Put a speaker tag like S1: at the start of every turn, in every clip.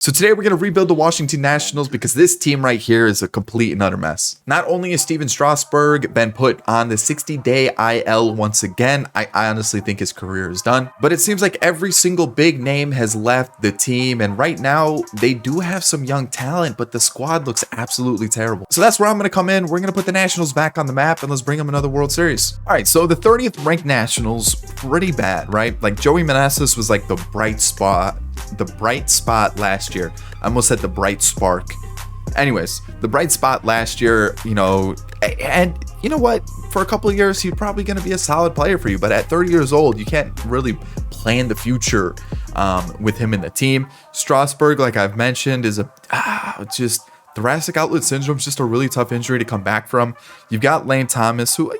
S1: So today we're going to rebuild the Washington Nationals because this team right here is a complete and utter mess. Not only has Steven Strasburg been put on the 60-day IL once again, I honestly think his career is done, but it seems like every single big name has left the team, and right now they do have some young talent, but the squad looks absolutely terrible. So that's where I'm going to come in. We're going to put the Nationals back on the map and let's bring them another World Series. All right, so the 30th ranked Nationals, pretty bad, right? Like Joey Meneses was like the bright spot last year. I almost said the bright spark. Anyways, the bright spot last year, and you know what? For a couple of years, he's probably going to be a solid player for you. But at 30 years old, you can't really plan the future with him in the team. Strasburg, like I've mentioned, is just thoracic outlet syndrome is just a really tough injury to come back from. You've got Lane Thomas, who,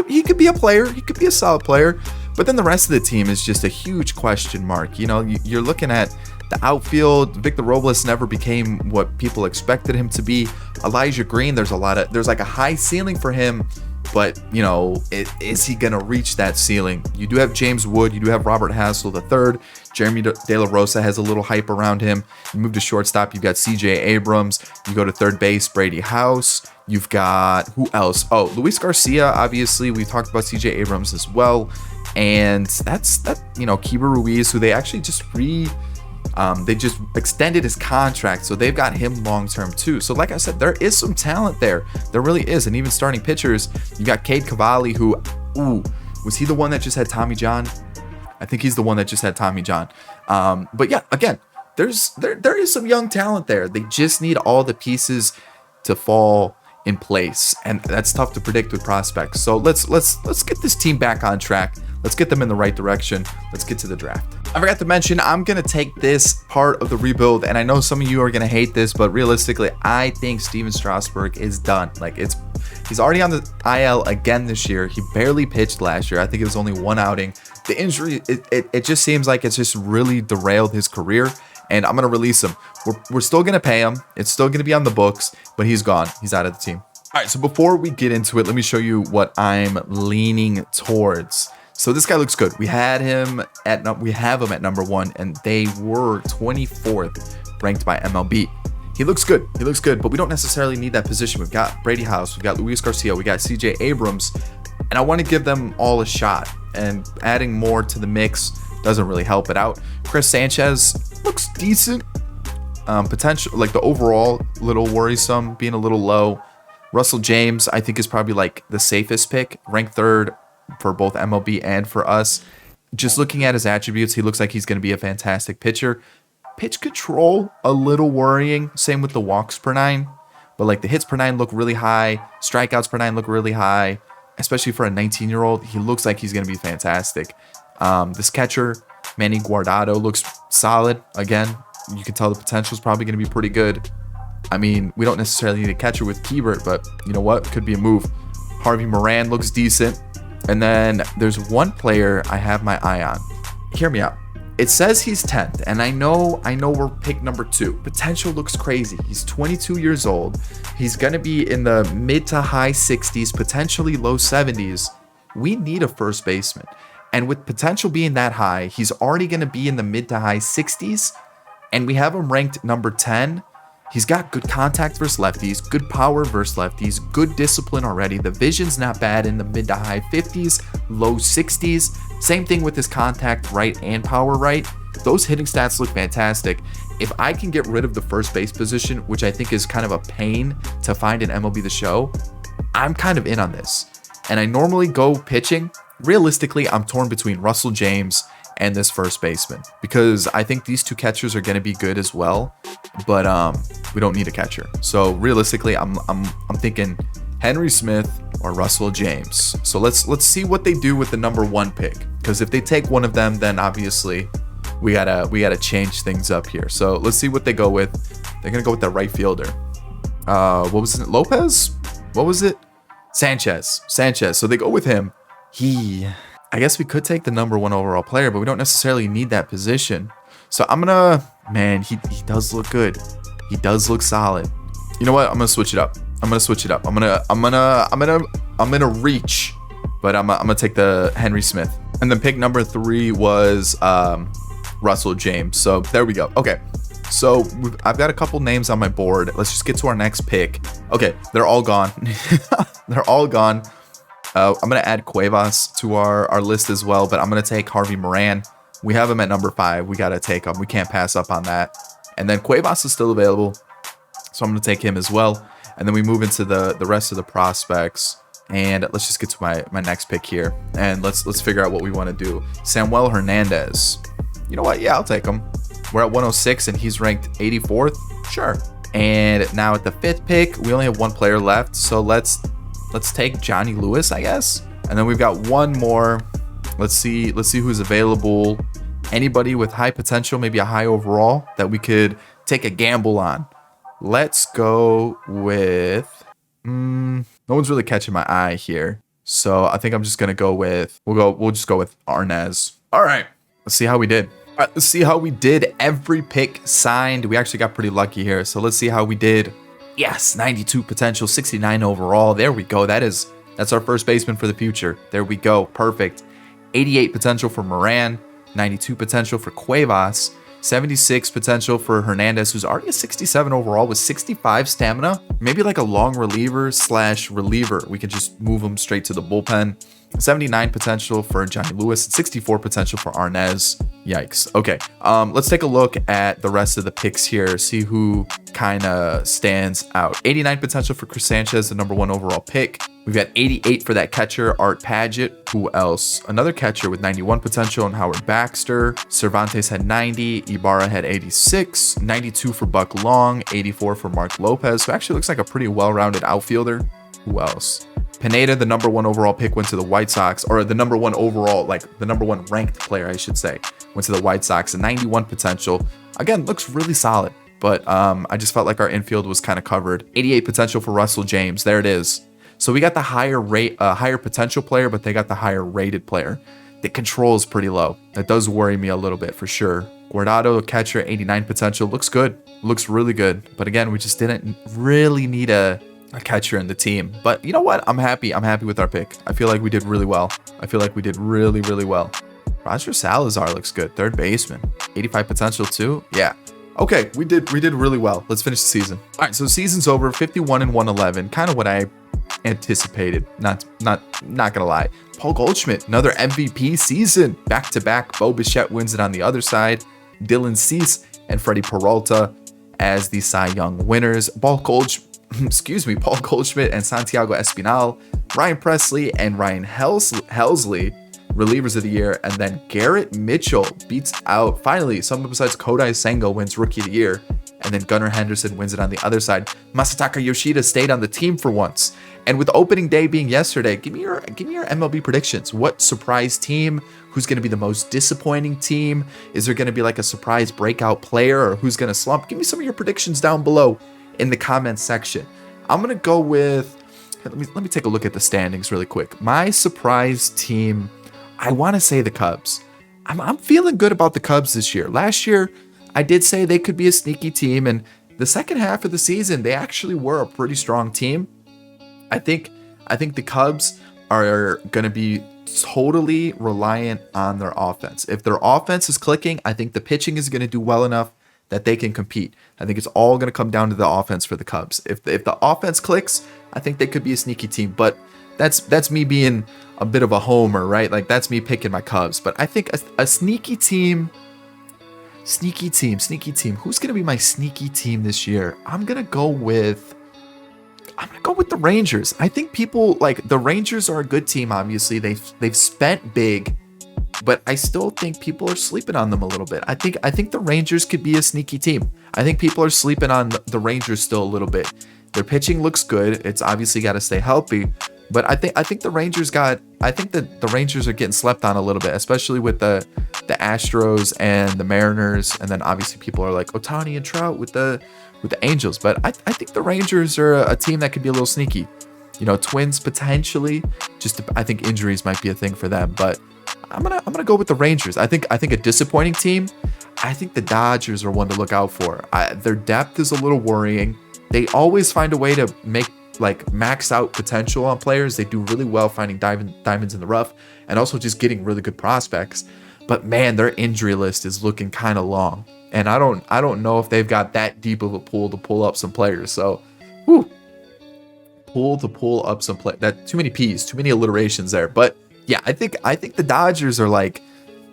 S1: he could be a player. He could be a solid player. But then the rest of the team is just a huge question mark. You're looking at the outfield. Victor Robles never became what people expected him to be. Elijah Green, there's like a high ceiling for him, but is he gonna reach that ceiling? You do have James Wood, you do have Robert Hassel III. Jeremy De La Rosa has a little hype around him. You move to shortstop, you've got CJ Abrams. You go to third base, Brady House. You've got, who else? Oh, Luis Garcia, obviously. We talked about CJ Abrams as well. And that's Keibert Ruiz, who they actually just they just extended his contract, so they've got him long-term too. So like I said, there is some talent there. There really is. And even starting pitchers, you got Cade Cavalli, who, was he the one that just had Tommy John? I think he's the one that just had Tommy John. But yeah, again, there is some young talent there. They just need all the pieces to fall in place, and that's tough to predict with prospects. So let's get this team back on track. Let's get them in the right direction. Let's get to the draft. I forgot to mention, I'm going to take this part of the rebuild, and I know some of you are going to hate this, but realistically, I think Steven Strasburg is done. He's already on the IL again this year. He barely pitched last year. I think it was only one outing. The injury, it just seems like it's just really derailed his career, and I'm going to release him. We're still going to pay him. It's still going to be on the books, but he's gone. He's out of the team. All right, so before we get into it, let me show you what I'm leaning towards. So this guy looks good. We have him at number 1, and they were 24th ranked by MLB. He looks good. But we don't necessarily need that position. We've got Brady House, we've got Luis Garcia, we got CJ Abrams, and I want to give them all a shot. And adding more to the mix doesn't really help it out. Chris Sanchez looks decent. Potential, like the overall, little worrisome, being a little low. Russell James, I think, is probably like the safest pick, ranked 3rd for both MLB and for us. Just looking at his attributes, he looks like he's going to be a fantastic pitcher. Pitch control, a little worrying. Same with the walks per 9. But like the hits per 9 look really high. Strikeouts per 9 look really high. Especially for a 19-year-old, he looks like he's going to be fantastic. This catcher, Manny Guardado, looks solid. Again, you can tell the potential is probably going to be pretty good. I mean, we don't necessarily need a catcher with Keibert, but you know what? Could be a move. Harvey Moran looks decent. And then there's one player I have my eye on. Hear me out. It says he's 10th, and I know we're pick number 2. Potential looks crazy. He's 22 years old. He's going to be in the mid to high 60s, potentially low 70s. We need a first baseman. And with potential being that high, he's already going to be in the mid to high 60s, and we have him ranked number 10. He's got good contact versus lefties, good power versus lefties, good discipline already. The vision's not bad in the mid to high 50s, low 60s. Same thing with his contact right and power right. Those hitting stats look fantastic. If I can get rid of the first base position, which I think is kind of a pain to find in MLB The Show, I'm kind of in on this. And I normally go pitching. Realistically, I'm torn between Russell James and this first baseman, because I think these two catchers are going to be good as well, but we don't need a catcher. So realistically, I'm thinking Henry Smith or Russell James. So let's see what they do with the number 1 pick, because if they take one of them, then obviously we gotta change things up here. So let's see what they go with. They're gonna go with that right fielder. What was it? Lopez? What was it? Sanchez. So they go with him. I guess we could take the number 1 overall player, but we don't necessarily need that position. So he does look good. He does look solid. You know what? I'm gonna switch it up. I'm gonna reach, but I'm gonna take the Henry Smith. And then pick number 3 was Russell James. So there we go. Okay. So I've got a couple names on my board. Let's just get to our next pick. Okay, they're all gone. They're all gone. I'm going to add Cuevas to our list as well, but I'm going to take Harvey Moran. We have him at number 5. We got to take him. We can't pass up on that. And then Cuevas is still available, so I'm going to take him as well. And then we move into the rest of the prospects. And let's just get to my next pick here. And let's figure out what we want to do. Samuel Hernandez. You know what? Yeah, I'll take him. We're at 106 and he's ranked 84th. Sure. And now at the 5th pick, we only have one player left. So let's take Johnny Lewis, I guess. And then we've got one more. Let's see who's available. Anybody with high potential, maybe a high overall that we could take a gamble on. Let's go with no one's really catching my eye here. So I think I'm just gonna go with we'll just go with Arnaz. All right. Let's see how we did. All right, let's see how we did. Every pick signed. We actually got pretty lucky here. So let's see how we did. Yes, 92 potential, 69 overall. There we go. That's our first baseman for the future. There we go. Perfect. 88 potential for Moran, 92 potential for Cuevas, 76 potential for Hernandez, who's already a 67 overall with 65 stamina. Maybe like a long reliever/reliever. We could just move him straight to the bullpen. 79 potential for Johnny Lewis, and 64 potential for Arnaz. Yikes. Okay, let's take a look at the rest of the picks here, see who kind of stands out. 89 potential for Chris Sanchez, the number 1 overall pick. We've got 88 for that catcher, Art Padgett. Who else? Another catcher with 91 potential, and Howard Baxter. Cervantes had 90. Ibarra had 86. 92 for Buck Long. 84 for Mark Lopez, who actually looks like a pretty well-rounded outfielder. Who else? Pineda, the number 1 overall pick, went to the White Sox, or the number 1 overall, like the number 1 ranked player, I should say, went to the White Sox. A 91 potential. Again, looks really solid, but I just felt like our infield was kind of covered. 88 potential for Russell James. There it is. So we got the higher potential player, but they got the higher rated player. The control is pretty low. That does worry me a little bit for sure. Guardado, catcher, 89 potential. Looks good. Looks really good. But again, we just didn't really need a catcher in the team. But you know what? I'm happy. I'm happy with our pick. I feel like we did really well. I feel like we did really, really well. Roger Salazar looks good. Third baseman. 85 potential too. Yeah. Okay, we did really well. Let's finish the season. All right, so season's over. 51 and 111. Kind of what I anticipated. Not gonna lie. Paul Goldschmidt, another MVP season. Back-to-back. Bo Bichette wins it on the other side. Dylan Cease and Freddie Peralta as the Cy Young winners. Paul Goldschmidt and Santiago Espinal, Ryan Presley and Ryan Helsley, relievers of the year. And then Garrett Mitchell beats out, finally, someone besides Kodai Senga wins Rookie of the Year. And then Gunnar Henderson wins it on the other side. Masataka Yoshida stayed on the team for once. And with opening day being yesterday, give me your MLB predictions. What surprise team? Who's going to be the most disappointing team? Is there going to be like a surprise breakout player, or who's going to slump? Give me some of your predictions down below in the comments section. I'm going to go with, let me take a look at the standings really quick. My surprise team, I want to say the Cubs. I'm feeling good about the Cubs this year. Last year, I did say they could be a sneaky team, and the second half of the season, they actually were a pretty strong team. I think the Cubs are going to be totally reliant on their offense. If their offense is clicking, I think the pitching is going to do well enough that they can compete. I think it's all going to come down to the offense for the Cubs. If the offense clicks, I think they could be a sneaky team. But that's me being a bit of a homer, right? Like, that's me picking my Cubs. But I think a sneaky team. Who's going to be my sneaky team this year? I'm going to go with the Rangers. I think people like the Rangers are a good team. Obviously, they've spent big, but I still think people are sleeping on them a little bit. I think the Rangers could be a sneaky team. I think people are sleeping on the Rangers still a little bit. Their pitching looks good. It's obviously got to stay healthy, but I think the Rangers the Rangers are getting slept on a little bit, especially with the Astros and the Mariners, and then obviously people are like Ohtani and Trout with the Angels. But I think the Rangers are a team that could be a little sneaky. You know, Twins potentially. I think injuries might be a thing for them, but I'm gonna go with the Rangers. I think a disappointing team. I think the Dodgers are one to look out for. Their depth is a little worrying. They always find a way to make max out potential on players. They do really well finding diamonds in the rough, and also just getting really good prospects. But man, their injury list is looking kind of long. And I don't know if they've got that deep of a pool to pull up some players. So, whew, pull up some play. That too many P's, too many alliterations there. But yeah, I think the Dodgers are like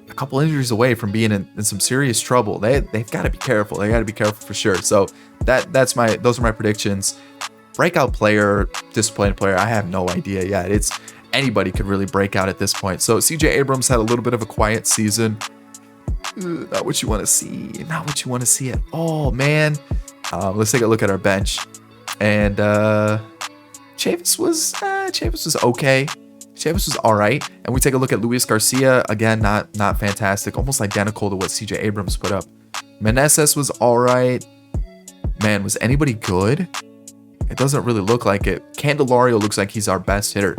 S1: a couple injuries away from being in some serious trouble. They've got to be careful. They got to be careful for sure. So those are my predictions. Breakout player, disappointed player, I have no idea yet. It's anybody could really break out at this point. So CJ Abrams had a little bit of a quiet season. Not what you want to see. Not what you want to see at all, man. Let's take a look at our bench. And Chavis was okay. Chavis was all right. And we take a look at Luis Garcia. Again, not fantastic. Almost identical to what CJ Abrams put up. Meneses was all right. Man, was anybody good? It doesn't really look like it. Candelario looks like he's our best hitter.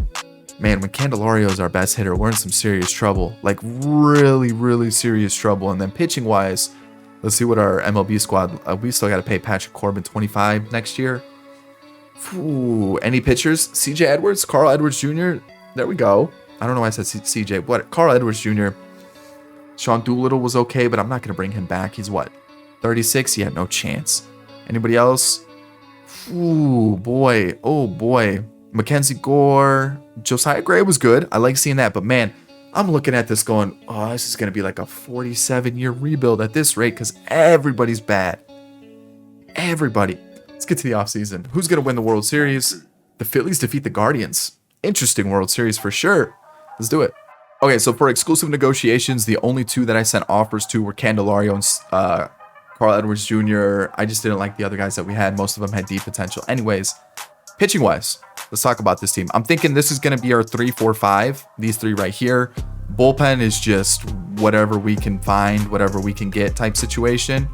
S1: Man, when Candelario is our best hitter, we're in some serious trouble. Like really, really serious trouble. And then pitching wise, let's see what our MLB squad, we still got to pay Patrick Corbin $25 next year. Ooh, any pitchers? CJ Edwards, Carl Edwards Jr. There we go. I don't know why I said CJ. What? Carl Edwards Jr. Sean Doolittle was okay, but I'm not going to bring him back. He's what? 36? Yeah, no chance. Anybody else? Ooh, boy. Oh, boy. Mackenzie Gore. Josiah Gray was good. I like seeing that. But, man, I'm looking at this going, oh, this is going to be like a 47-year rebuild at this rate because everybody's bad. Everybody. Let's get to the offseason. Who's going to win the World Series? The Phillies defeat the Guardians. Interesting World Series for sure. Let's do it. Okay, so for exclusive negotiations, the only two that I sent offers to were Candelario and Carl Edwards Jr. I just didn't like the other guys that we had. Most of them had deep potential. Anyways, pitching wise, let's talk about this team. I'm thinking this is going to be our 3-4-5. These three right here. Bullpen is just whatever we can find, whatever we can get type situation,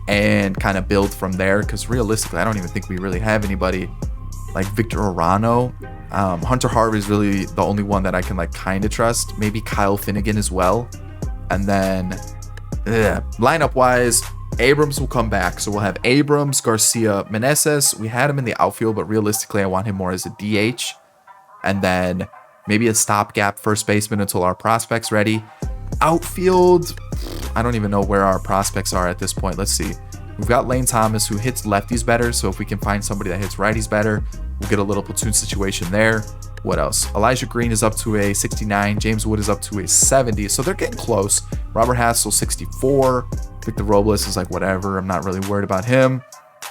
S1: and kind of build from there. Because realistically, I don't even think we really have anybody like Victor Arano. Hunter Harvey is really the only one that I can like kind of trust. Maybe Kyle Finnegan as well. And then lineup wise, Abrams will come back. So we'll have Abrams, Garcia, Meneses. We had him in the outfield, but realistically, I want him more as a DH. And then maybe a stopgap first baseman until our prospect's ready. Outfield, I don't even know where our prospects are at this point. Let's see. We've got Lane Thomas, who hits lefties better. So if we can find somebody that hits righties better, we'll get a little platoon situation there. What else? Elijah Green is up to a 69. James Wood is up to a 70. So they're getting close. Robert Hassel, 64. Victor Robles is like, whatever. I'm not really worried about him.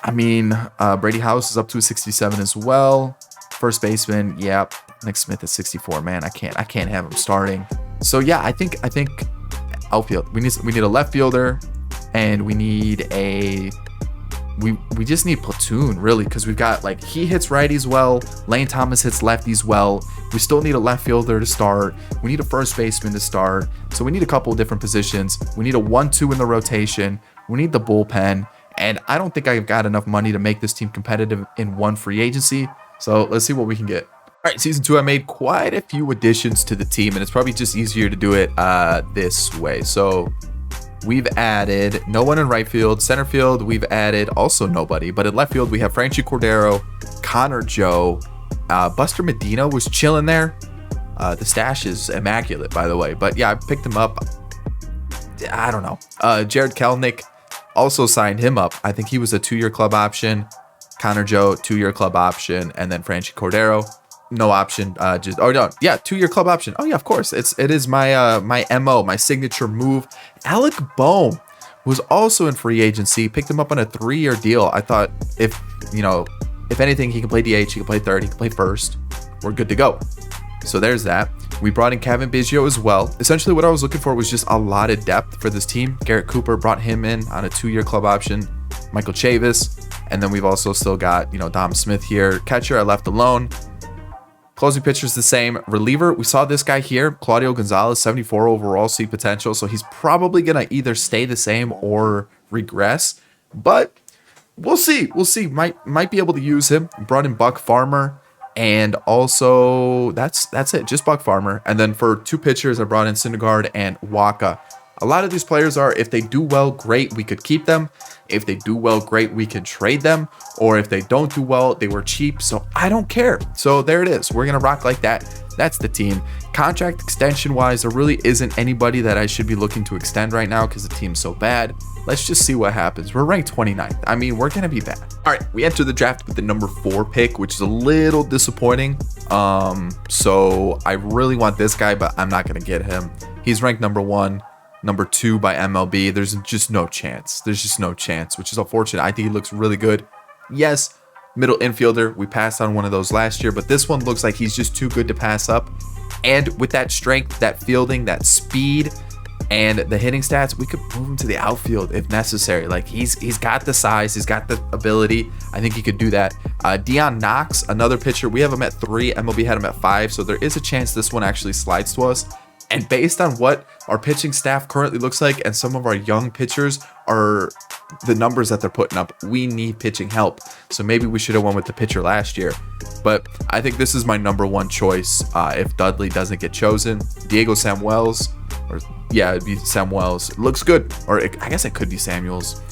S1: I mean, Brady House is up to a 67 as well. First baseman, yep. Nick Smith is 64. Man, I can't have him starting. So yeah, I think outfield. We need a left fielder, and we need a. We just need platoon, really, because we've got, like, he hits righties well. Lane Thomas hits lefties well. We still need a left fielder to start. We need a first baseman to start. So we need a couple of different positions. We need a 1-2 in the rotation. We need the bullpen. And I don't think I've got enough money to make this team competitive in one free agency. So let's see what we can get. All right, season 2, I made quite a few additions to the team, and it's probably just easier to do it this way. So we've added no one in right field. Center field, we've added also nobody. But in left field, we have Franchi Cordero, Connor Joe. Buster Medina was chilling there. The stash is immaculate, by the way. But yeah, I picked him up. I don't know. Jared Kelenic also signed him up. I think he was a 2-year club option. Connor Joe, 2-year club option. And then Franchi Cordero, no option. 2-year club option. Oh yeah, of course. It is my MO, my signature move. Alec Bohm was also in free agency. Picked him up on a 3-year deal. I thought if anything, he can play DH, he can play third, he can play first. We're good to go. So there's that. We brought in Kevin Biggio as well. Essentially, what I was looking for was just a lot of depth for this team. Garrett Cooper, brought him in on a 2-year club option. Michael Chavis. And then we've also still got, Dom Smith here. Catcher, I left alone. Closing pitcher's the same. Reliever, we saw this guy here, Claudio Gonzalez, 74 overall, seed potential. So he's probably going to either stay the same or regress. But we'll see. We'll see. Might be able to use him. Brought in Buck Farmer. And also, that's it. Just Buck Farmer. And then for 2 pitchers, I brought in Syndergaard and Waka. A lot of these players are, if they do well, great, we could keep them. If they do well, great, we can trade them. Or if they don't do well, they were cheap. So I don't care. So there it is. We're going to rock like that. That's the team. Contract extension wise, there really isn't anybody that I should be looking to extend right now because the team's so bad. let's just see what happens. We're ranked 29th. I mean, we're going to be bad. All right, we enter the draft with the number 4 pick, which is a little disappointing. So I really want this guy, but I'm not going to get him. He's ranked number 1, number 2 by MLB. There's just no chance. There's just no chance, which is unfortunate. I think he looks really good. Yes, middle infielder. We passed on one of those last year, but this one looks like he's just too good to pass up. And with that strength, that fielding, that speed, and the hitting stats, we could move him to the outfield if necessary. Like he's got the size, he's got the ability. I think he could do that. Dion Knox, another pitcher. We have him at 3. MLB had him at 5. So there is a chance this one actually slides to us. And based on what our pitching staff currently looks like and some of our young pitchers are the numbers that they're putting up, we need pitching help. So maybe we should have went with the pitcher last year. But I think this is my number 1 choice if Dudley doesn't get chosen. Diego Samuels, or yeah, it'd be Samuels. It looks good. Or I guess it could be Samuels.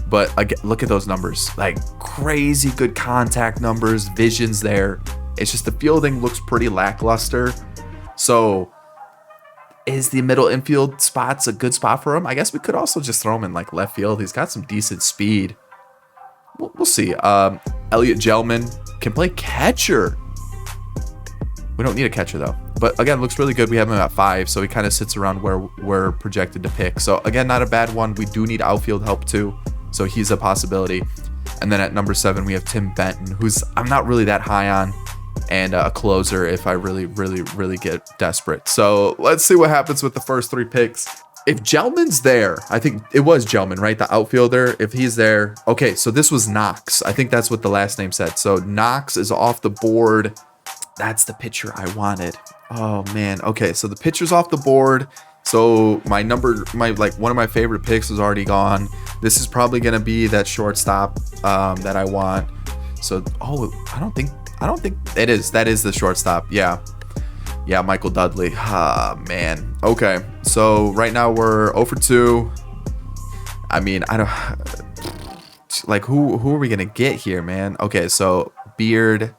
S1: But again, look at those numbers. Like crazy good contact numbers, visions there. It's just the fielding looks pretty lackluster. So is the middle infield spots a good spot for him? I guess we could also just throw him in like left field. He's got some decent speed. We'll see. Elliot Gelman can play catcher. We don't need a catcher though. But again, looks really good. We have him at 5, so he kind of sits around where we're projected to pick. So again, not a bad one. We do need outfield help too, so he's a possibility. And then at number 7, we have Tim Benton, who's I'm not really that high on, and a closer if I really get desperate. So let's see what happens with the first 3 picks. If Gelman's there, I think it was Gelman, right? The outfielder, if he's there. Okay, so this was Knox. I think that's what the last name said. So Knox is off the board. That's the pitcher I wanted. Oh man. Okay, so the pitcher's off the board. So my one of my favorite picks is already gone. This is probably gonna be that shortstop that I want. So I don't think it is. That is the shortstop. Yeah, Michael Dudley. Ah man. Okay, so right now we're 0 for 2. I mean, I don't like who are we gonna get here, man? Okay, so Beard.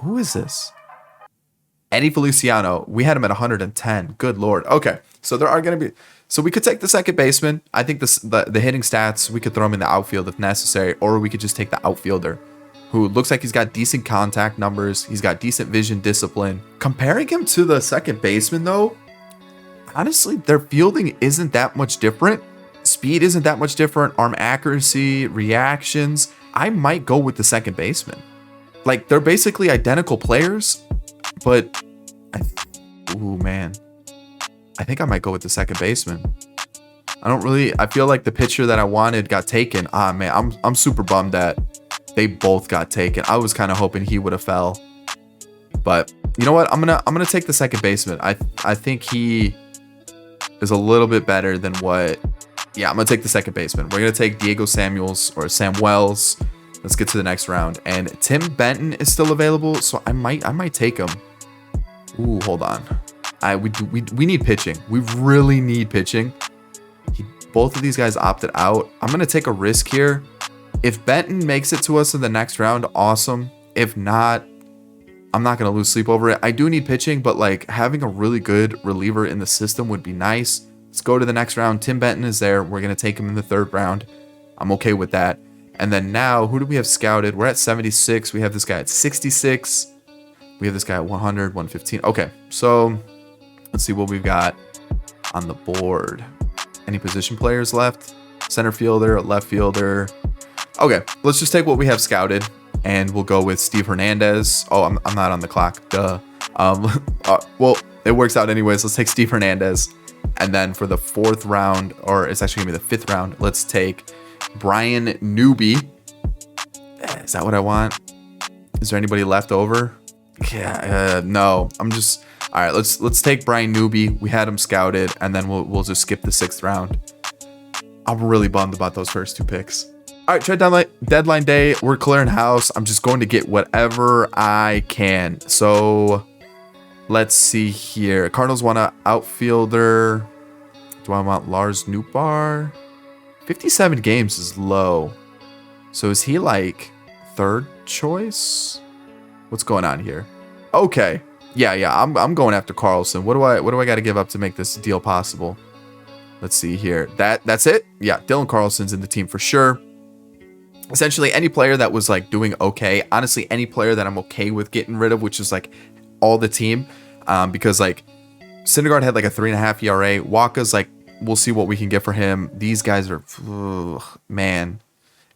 S1: Who is this? Eddie Feliciano. We had him at 110. Good lord. Okay, so there are going to be. So we could take the second baseman. I think the hitting stats, we could throw him in the outfield if necessary, or we could just take the outfielder, who looks like he's got decent contact numbers. He's got decent vision, discipline. Comparing him to the second baseman, though, honestly, their fielding isn't that much different. Speed isn't that much different. Arm accuracy, reactions. I might go with the second baseman. Like, they're basically identical players, but ooh, man. I think I might go with the second baseman. I feel like the pitcher that I wanted got taken. Ah, man, I'm super bummed that they both got taken. I was kind of hoping he would have fell. But you know what? I'm gonna take the second baseman. I think he is a little bit better than what. Yeah, I'm gonna take the second baseman. We're gonna take Diego Samuels or Samuels. Let's get to the next round. And Tim Benton is still available, so I might take him. Ooh, hold on. We need pitching. We really need pitching. Both of these guys opted out. I'm gonna take a risk here. If Benton makes it to us in the next round, awesome. If not, I'm not gonna lose sleep over it. I do need pitching, but like having a really good reliever in the system would be nice. Let's go to the next round. Tim Benton is there. We're gonna take him in the 3rd round. I'm okay with that. And then now, who do we have scouted? We're at 76. We have this guy at 66. We have this guy at 100, 115. Okay, so let's see what we've got on the board. Any position players left? Center fielder, left fielder. Okay, let's just take what we have scouted, and we'll go with Steve Hernandez. Oh, I'm not on the clock. Duh. Well, it works out anyways. Let's take Steve Hernandez. And then for the 4th round, or it's actually going to be the 5th round, let's take Brian Newby. Is that what I want? Is there anybody left over? Yeah, no. I'm just all right. Let's take Brian Newby. We had him scouted, and then we'll just skip the 6th round. I'm really bummed about those first 2 picks. All right, trade deadline day. We're clearing house. I'm just going to get whatever I can. So let's see here. Cardinals want an outfielder. Do I want Lars Nootbaar? 57 games is low. So is he like 3rd choice? What's going on here? Okay. Yeah. I'm going after Carlson. What do I got to give up to make this deal possible? Let's see here. That's it. Yeah, Dylan Carlson's in the team for sure. Essentially, any player that was like doing okay. Honestly, any player that I'm okay with getting rid of, which is like all the team, because like Syndergaard had like a 3.5 ERA. Waka's like, we'll see what we can get for him. These guys are, man.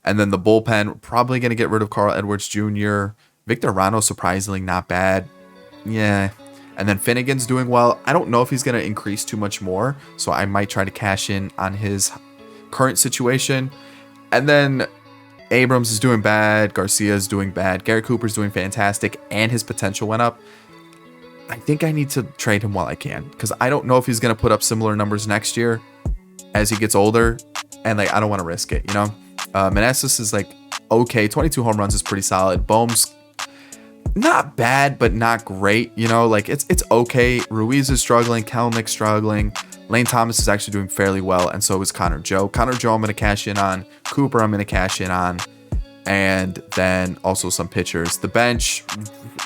S1: And then the bullpen, probably going to get rid of Carl Edwards Jr. Victor Rano, surprisingly not bad. Yeah. And then Finnegan's doing well. I don't know if he's going to increase too much more, so I might try to cash in on his current situation. And then Abrams is doing bad. Garcia is doing bad. Garrett Cooper's doing fantastic, and his potential went up. I think I need to trade him while I can, because I don't know if he's going to put up similar numbers next year as he gets older, and like I don't want to risk it, you know. Meneses is like okay, 22 home runs is pretty solid. Bohm's not bad, but not great, you know. Like it's okay. Ruiz is struggling. Kelnick's struggling. Lane Thomas is actually doing fairly well, and so is Connor Joe. Connor Joe, I'm going to cash in on. Cooper, I'm going to cash in on. And then also some pitchers. The bench,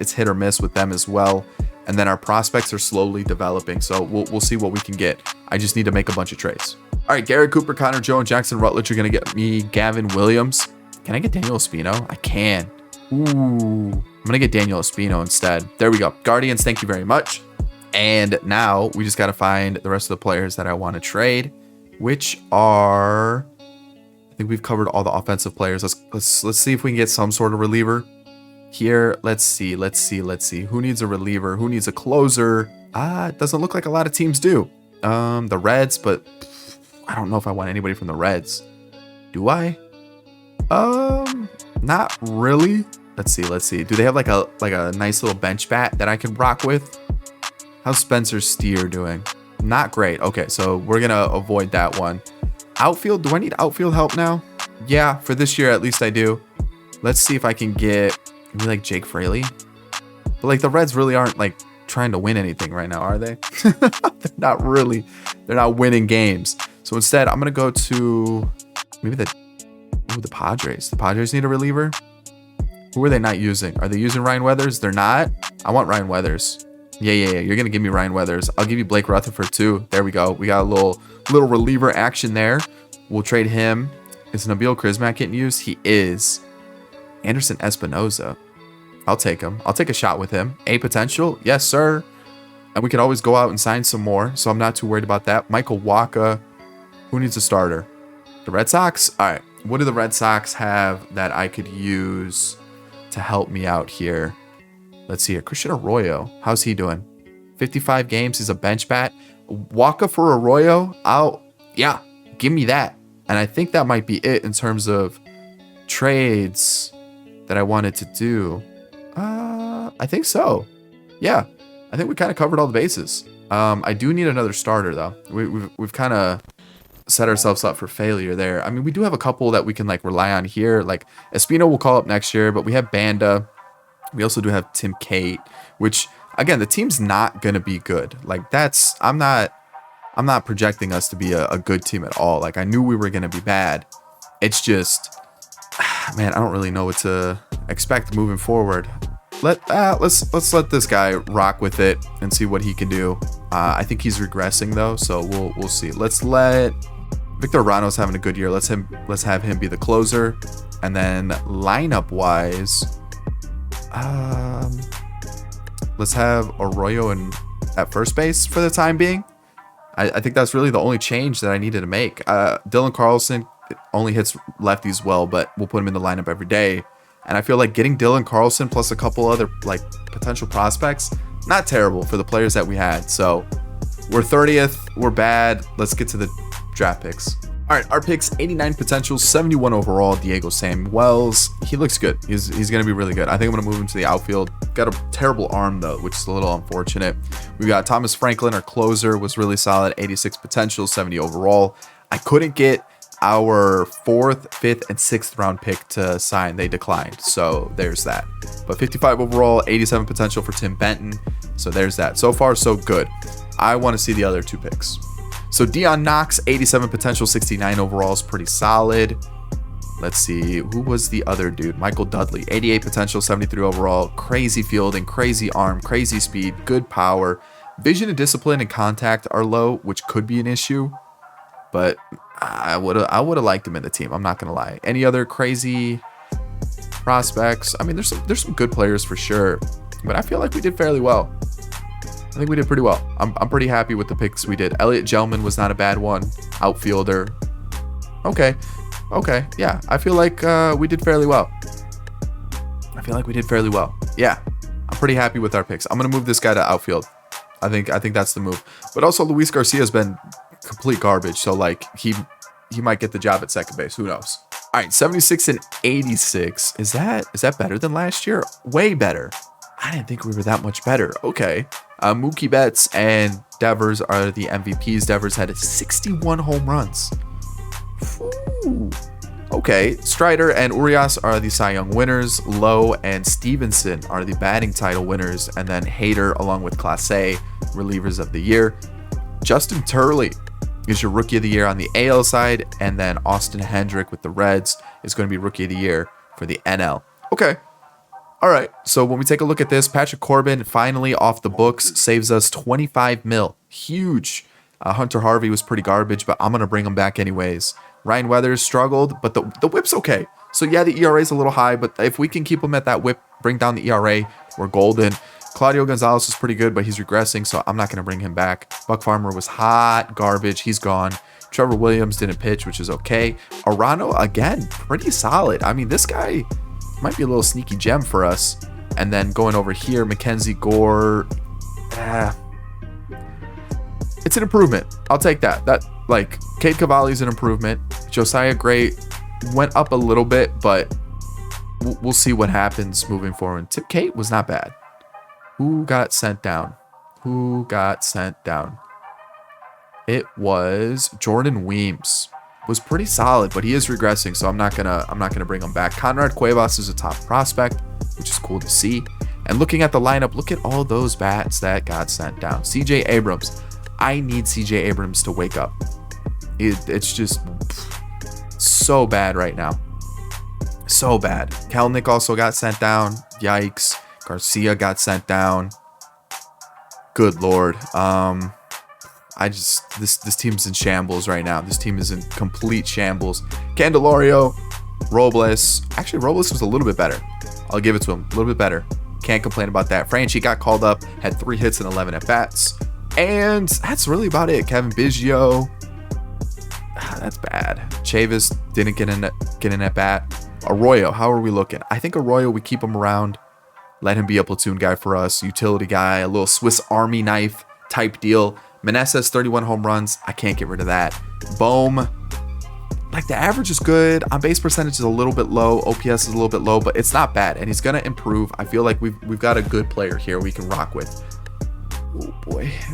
S1: it's hit or miss with them as well. And then our prospects are slowly developing, so we'll see what we can get. I just need to make a bunch of trades. All right, Garrett Cooper, Connor Joe, and Jackson Rutledge are going to get me Gavin Williams. Can I get Daniel Espino? I can. Ooh, I'm going to get Daniel Espino instead. There we go. Guardians, thank you very much. And now we just got to find the rest of the players that I want to trade, which are, I think we've covered all the offensive players. Let's see if we can get some sort of reliever here. Let's see. Who needs a reliever? Who needs a closer? It doesn't look like a lot of teams do. The Reds, but I don't know if I want anybody from the Reds. Do I? Not really. Let's see. Do they have like a nice little bench bat that I can rock with? How's Spencer Steer doing? Not great. Okay, so we're gonna avoid that one. Outfield, do I need outfield help now? Yeah, for this year at least I do. Let's see if I can get maybe like Jake Fraley. But like the Reds really aren't like trying to win anything right now, are they? They're not really. They're not winning games. So instead, I'm gonna go to maybe the Padres. The Padres need a reliever. Who are they not using? Are they using Ryan Weathers? They're not. I want Ryan Weathers. Yeah. You're gonna give me Ryan Weathers. I'll give you Blake Rutherford too. There we go. We got a little reliever action there. We'll trade him. Is Nabil Krismak getting used? He is. Anderson Espinoza. I'll take him. I'll take a shot with him. A potential? Yes, sir. And we can always go out and sign some more, so I'm not too worried about that. Michael Wacha. Who needs a starter? The Red Sox? All right. What do the Red Sox have that I could use to help me out here? Let's see here. Christian Arroyo. How's he doing? 55 games. He's a bench bat. Wacha for Arroyo? Yeah, give me that. And I think that might be it in terms of trades that I wanted to do. I think so. Yeah, I think we kind of covered all the bases. I do need another starter though. We've kind of set ourselves up for failure there. I mean, we do have a couple that we can like rely on here. Like Espino will call up next year, but we have Banda. We also do have Tim Cate, which again, the team's not gonna be good. Like I'm not projecting us to be a good team at all. Like I knew we were gonna be bad. It's just, man, I don't really know what to expect moving forward. Let's let this guy rock with it and see what he can do. I think he's regressing though, so we'll see. Let's let Victor Rano's having a good year. Let's have him be the closer, and then lineup wise, let's have Arroyo at first base for the time being. I think that's really the only change that I needed to make. Dylan Carlson only hits lefties well, but we'll put him in the lineup every day. And I feel like getting Dylan Carlson plus a couple other like potential prospects, not terrible for the players that we had. So we're 30th. We're bad. Let's get to the draft picks. All right, our picks: 89 potential, 71 overall. Diego Samuels. He looks good. He's going to be really good. I think I'm going to move him to the outfield. Got a terrible arm though, which is a little unfortunate. We got Thomas Franklin, our closer, was really solid. 86 potential, 70 overall. I couldn't get our 4th, 5th, and 6th round pick to sign. They declined, so there's that. But 55 overall, 87 potential for Tim Benton, so there's that. So far so good. I want to see the other 2 picks. So Dion Knox, 87 potential, 69 overall is pretty solid. Let's see, who was the other dude? Michael Dudley, 88 potential, 73 overall. Crazy fielding, crazy arm, crazy speed, good power. Vision and discipline and contact are low, which could be an issue. but I would have liked him in the team. I'm not gonna lie. Any other crazy prospects? I mean, there's some good players for sure, but I feel like we did fairly well. I think we did pretty well. I'm pretty happy with the picks we did. Elliot Gelman was not a bad one. Outfielder. Okay. Yeah, I feel like we did fairly well. Yeah, I'm pretty happy with our picks. I'm gonna move this guy to outfield. I think that's the move. But also Luis Garcia has been complete garbage. So like he might get the job at second base. Who knows? All right, 76 and 86. Is that better than last year? Way better. I didn't think we were that much better. Okay. Mookie Betts and Devers are the MVPs. Devers had 61 home runs. Ooh. Okay. Strider and Urias are the Cy Young winners. Lowe and Stevenson are the batting title winners. And then Hader along with Clase, relievers of the year. Justin Turley is your rookie of the year on the AL side. And then Austin Hendrick with the Reds is going to be rookie of the year for the NL. Okay. All right, so when we take a look at this, Patrick Corbin finally off the books, saves us 25 mil. Huge. Hunter Harvey was pretty garbage, but I'm going to bring him back anyways. Ryan Weathers struggled, but the whip's okay. So yeah, the ERA is a little high, but if we can keep him at that whip, bring down the ERA, we're golden. Claudio Gonzalez was pretty good, but he's regressing, so I'm not going to bring him back. Buck Farmer was hot garbage. He's gone. Trevor Williams didn't pitch, which is okay. Arano, again, pretty solid. I mean, this guy might be a little sneaky gem for us. And then going over here, Mackenzie Gore. It's an improvement. I'll take that. Like, Cade Cavalli's an improvement. Josiah Gray went up a little bit, but we'll see what happens moving forward. Tip Kate was not bad. Who got sent down? It was Jordan Weems. Was pretty solid, but he is regressing, so I'm not gonna bring him back. Conrad Cuevas is a top prospect, which is cool to see. And looking at the lineup, look at all those bats that got sent down. CJ Abrams. I need CJ Abrams to wake up. It's just so bad right now. So bad. Kelnick also got sent down. Yikes. Garcia got sent down. Good Lord. This team's in shambles right now. This team is in complete shambles. Candelario, Robles. Actually, Robles was a little bit better. I'll give it to him. A little bit better. Can't complain about that. Franchi got called up, had 3 hits and 11 at-bats. And that's really about it. Kevin Biggio. That's bad. Chavis didn't get in at bat. Arroyo, how are we looking? I think Arroyo, we keep him around. Let him be a platoon guy for us. Utility guy, a little Swiss Army knife type deal. Meneses, 31 home runs. I can't get rid of that. Bohm, like the average is good. On base percentage is a little bit low. OPS is a little bit low, but it's not bad. And he's going to improve. I feel like we've got a good player here we can rock with.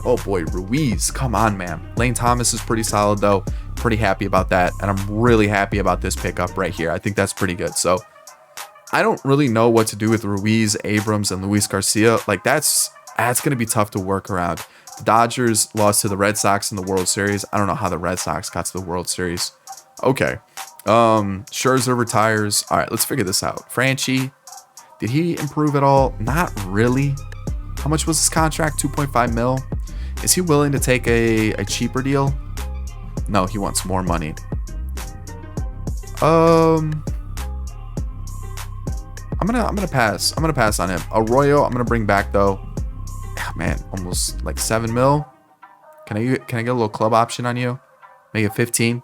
S1: Oh boy, Ruiz. Come on, man. Lane Thomas is pretty solid though. Pretty happy about that. And I'm really happy about this pickup right here. I think that's pretty good. So I don't really know what to do with Ruiz, Abrams, and Luis Garcia. Like that's going to be tough to work around. The Dodgers lost to the Red Sox in the World Series. I don't know how the Red Sox got to the World Series. Okay. Scherzer retires. All right, let's figure this out. Franchi, did he improve at all? Not really. How much was his contract? 2.5 mil. Is he willing to take a cheaper deal? No, he wants more money. I'm gonna pass. I'm gonna pass on him. Arroyo, I'm gonna bring back though. Man, almost like 7 mil. Can I get a little club option on you? Make it 15.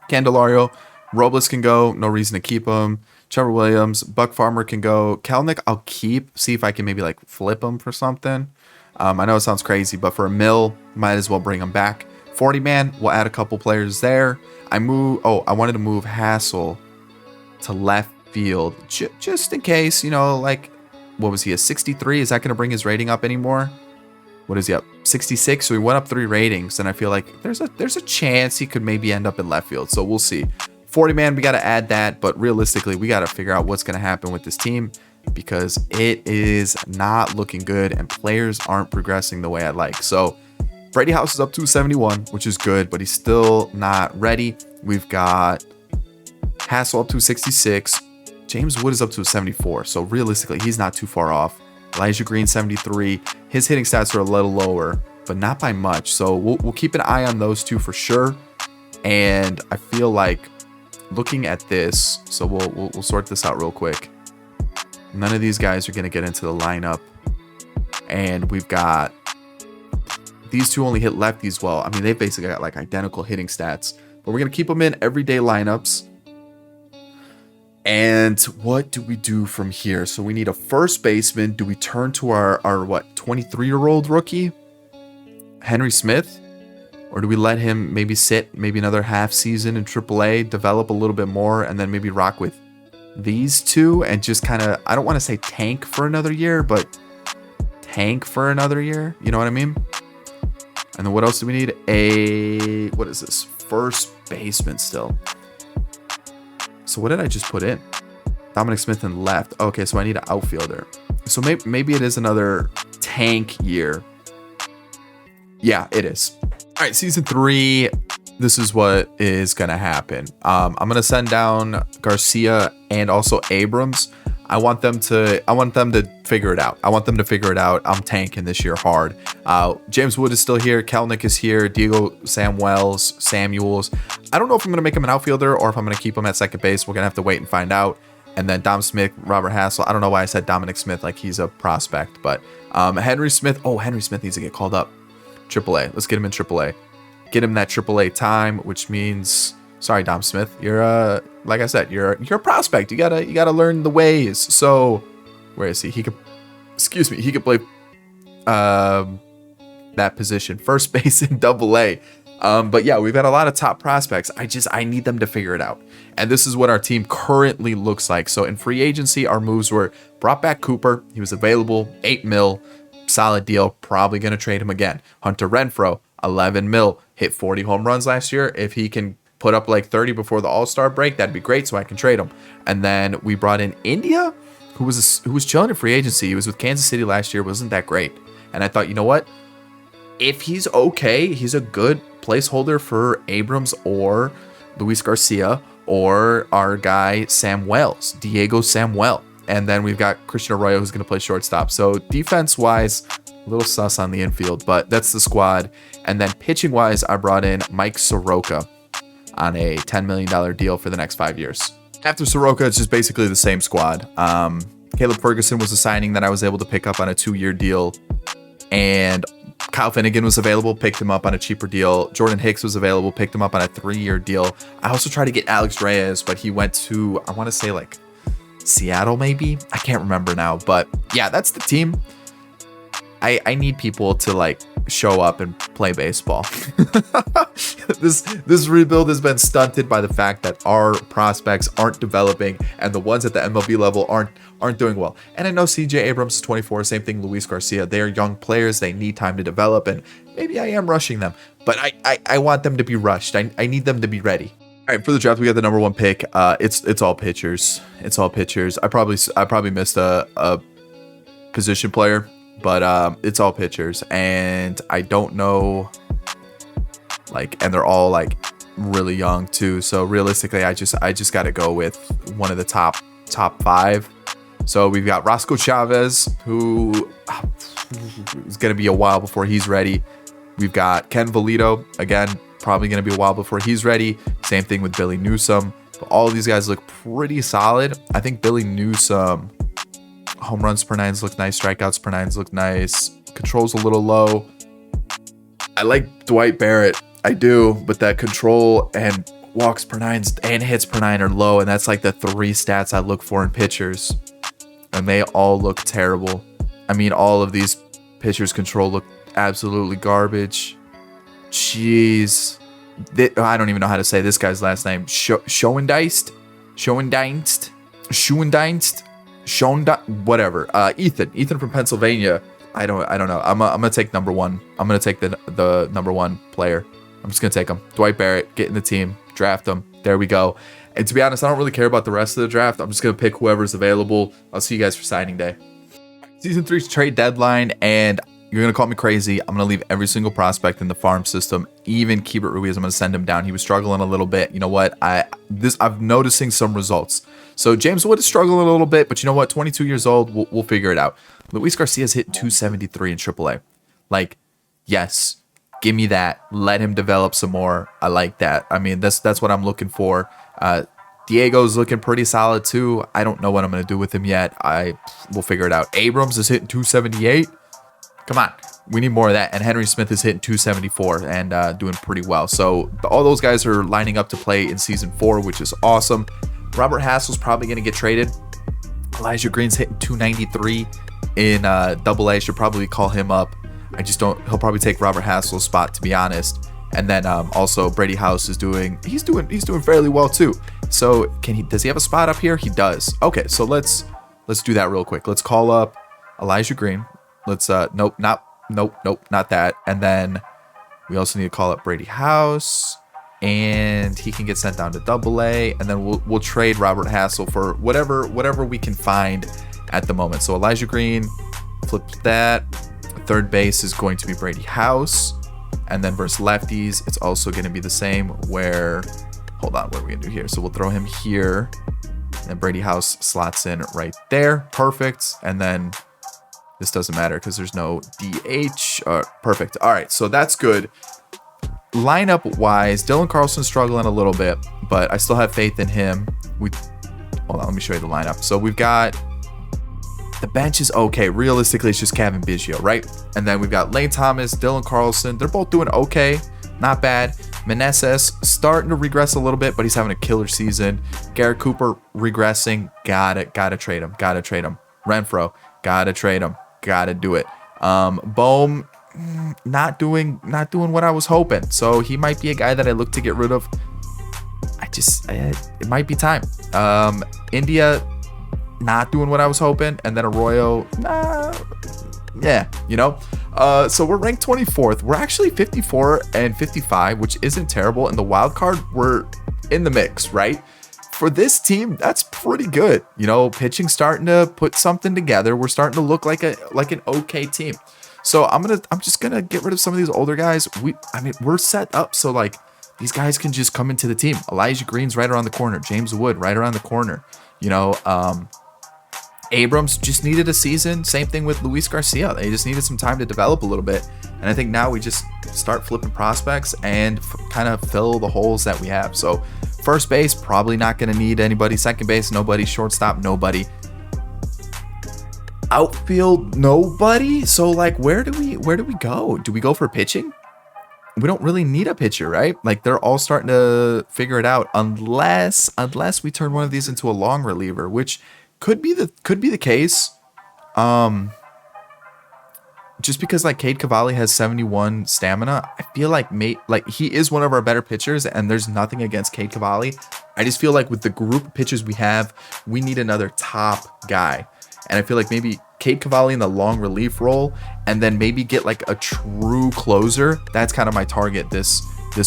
S1: Candelario, Robles can go. No reason to keep him. Trevor Williams, Buck Farmer can go. Kelnick, I'll keep. See if I can maybe like flip him for something. I know it sounds crazy, but for a mil, might as well bring him back. 40 man, we'll add a couple players there. I wanted to move Hassel to left field just in case, like, what was he, a 63? Is that going to bring his rating up anymore? What is he up? 66. So he went up 3 ratings, and I feel like there's a chance he could maybe end up in left field. So we'll see. 40 man, we got to add that, but realistically, we got to figure out what's going to happen with this team because it is not looking good and players aren't progressing the way I'd like. So Brady House is up to 71, which is good, but he's still not ready. We've got Hassel up to 66. James Wood is up to a 74. So realistically, he's not too far off. Elijah Green, 73. His hitting stats are a little lower. but not by much. So we'll keep an eye on those two for sure. And I feel like looking at this, so we'll sort this out real quick. None of these guys are going to get into the lineup. And we've got these two only hit lefties well. I mean, they basically got like identical hitting stats. But we're going to keep them in everyday lineups. And what do we do from here? So we need a first baseman. Do we turn to our what, 23-year-old rookie, Henry Smith? Or do we let him maybe sit maybe another half season in AAA, develop a little bit more, and then maybe rock with these two and just kind of, I don't want to say tank for another year, but tank for another year. You know what I mean? And then what else do we need? What is this? First baseman still. So what did I just put in? Dominic Smith in left. Okay, so I need an outfielder. So maybe it is another tank year. Yeah, it is. All right, season 3. This is what is gonna happen. I'm gonna send down Garcia and also Abrams. I want them to figure it out. I'm tanking this year hard. James Wood is still here. Kelnick is here. Diego Samuels. I don't know if I'm gonna make him an outfielder or if I'm gonna keep him at second base. We're gonna have to wait and find out. And then Dom Smith, Robert Hassel. I don't know why I said Dominic Smith like he's a prospect, but Henry Smith. Oh, Henry Smith needs to get called up. AAA. Let's get him in AAA. Get him that AAA time, which means, sorry, Dom Smith, you're like I said, you're a prospect. You gotta learn the ways. So where is he? He could play that position, first base in AA. But yeah, we've got a lot of top prospects. I need them to figure it out. And this is what our team currently looks like. So in free agency, our moves were brought back Cooper. He was available, $8 million. Solid deal. Probably going to trade him again. Hunter Renfroe, $11 million. Hit 40 home runs last year. If he can put up like 30 before the All-Star break, that'd be great, so I can trade him. And then we brought in India, who was chilling in free agency. He was with Kansas City last year. Wasn't that great. And I thought, you know what? If he's okay, he's a good placeholder for Abrams or Luis Garcia or our guy Diego Samuel. And then we've got Christian Arroyo, who's going to play shortstop. So defense-wise, a little sus on the infield, but that's the squad. And then pitching-wise, I brought in Mike Soroka on a $10 million deal for the next 5 years. After Soroka, it's just basically the same squad. Caleb Ferguson was a signing that I was able to pick up on a 2-year deal. And Kyle Finnegan was available, picked him up on a cheaper deal. Jordan Hicks was available, picked him up on a 3-year deal. I also tried to get Alex Reyes, but he went to, I want to say like Seattle maybe? I can't remember now. But yeah, that's the team. I need people to like show up and play baseball. This rebuild has been stunted by the fact that our prospects aren't developing and the ones at the MLB level aren't doing well. And I know CJ Abrams is 24, same thing Luis Garcia. They are young players, they need time to develop, and maybe I am rushing them, but I want them to be rushed. I need them to be ready. All right, for the draft, we got the number 1 pick. It's all pitchers. I probably missed a position player, but it's all pitchers, and I don't know, like, and they're all like really young too. So realistically, I just got to go with one of the top 5. So we've got Roscoe Chavez, who is going to be a while before he's ready. We've got Ken Valito, again, probably going to be a while before he's ready. Same thing with Billy Newsome. But all of these guys look pretty solid. I think Billy Newsome, home runs per 9s look nice. Strikeouts per 9s look nice. Control's a little low. I like Dwight Barrett. I do. But that control and walks per 9s and hits per 9 are low. And that's like the 3 stats I look for in pitchers. And they all look terrible. I mean, all of these pitchers' control look absolutely garbage. Jeez. I don't even know how to say this guy's last name. Schoendeist? Whatever. Ethan from Pennsylvania. I don't know. I'm gonna take number 1. I'm gonna take the number 1 player. I'm just gonna take him. Dwight Barrett, get in the team, draft him. There we go. And to be honest, I don't really care about the rest of the draft. I'm just gonna pick whoever's available. I'll see you guys for signing day. Season 3's trade deadline, and you're gonna call me crazy. I'm gonna leave every single prospect in the farm system, even Keibert Ruiz. I'm gonna send him down. He was struggling a little bit. You know what? I'm noticing some results. So James Wood is struggling a little bit, but you know what? 22 years old. We'll figure it out. Luis Garcia's hit 273 in AAA. Like, Yes, give me that. Let him develop some more. I like that. I mean, that's what I'm looking for. Diego's looking pretty solid too. I don't know what I'm going to do with him yet. We'll figure it out. Abrams is hitting 278. Come on. We need more of that. And Henry Smith is hitting 274 and doing pretty well. So all those guys are lining up to play in season 4, which is awesome. Robert Hassel's probably going to get traded. Elijah Green's hitting 293 in AA. Should probably call him up. I just don't. He'll probably take Robert Hassel's spot, to be honest. And then also Brady House is doing. He's doing fairly well too. So does he have a spot up here? He does. Okay, so let's do that real quick. Let's call up Elijah Green. Let's nope, not that. And then we also need to call up Brady House, and he can get sent down to AA. And then we'll trade Robert Hassel for whatever we can find at the moment. So Elijah Green, flip that. Third base is going to be Brady House, and then versus lefties, it's also going to be the same. Where, hold on, what are we gonna do here? So we'll throw him here, and Brady House slots in right there. Perfect. And then this doesn't matter because there's no DH. Perfect. All right, so that's good. Lineup wise, Dylan Carlson's struggling a little bit, but I still have faith in him. Hold on, let me show you the lineup. So we've got the bench is okay. Realistically, it's just Kevin Biggio, right? And then we've got Lane Thomas, Dylan Carlson. They're both doing okay, not bad. Meneses starting to regress a little bit, but he's having a killer season. Garrett Cooper regressing. Gotta trade him. Renfroe, gotta trade him. Gotta do it. Bohm, not doing what I was hoping. So he might be a guy that I look to get rid of. It might be time. India, not doing what I was hoping. And then Arroyo, so we're ranked 24th. We're actually 54 and 55, which isn't terrible. And the wild card, we're in the mix, right? For this team, that's pretty good. Pitching starting to put something together. We're starting to look like an okay team. So I'm just gonna get rid of some of these older guys. We're set up so like these guys can just come into the team. Elijah Green's right around the corner. James Wood right around the corner. Abrams just needed a season. Same thing with Luis Garcia. They just needed some time to develop a little bit. And I think now we just start flipping prospects and kind of fill the holes that we have. So first base, probably not going to need anybody. Second base, nobody. Shortstop, nobody. Outfield, nobody. So like, where do we go? Do we go for pitching? We don't really need a pitcher, right? Like they're all starting to figure it out, unless we turn one of these into a long reliever, which could be the case. Just because like Cade Cavalli has 71 stamina, I feel like he is one of our better pitchers, and there's nothing against Cade Cavalli. I just feel like with the group of pitchers we have, we need another top guy. And I feel like maybe Cade Cavalli in the long relief role, and then maybe get like a true closer. That's kind of my target this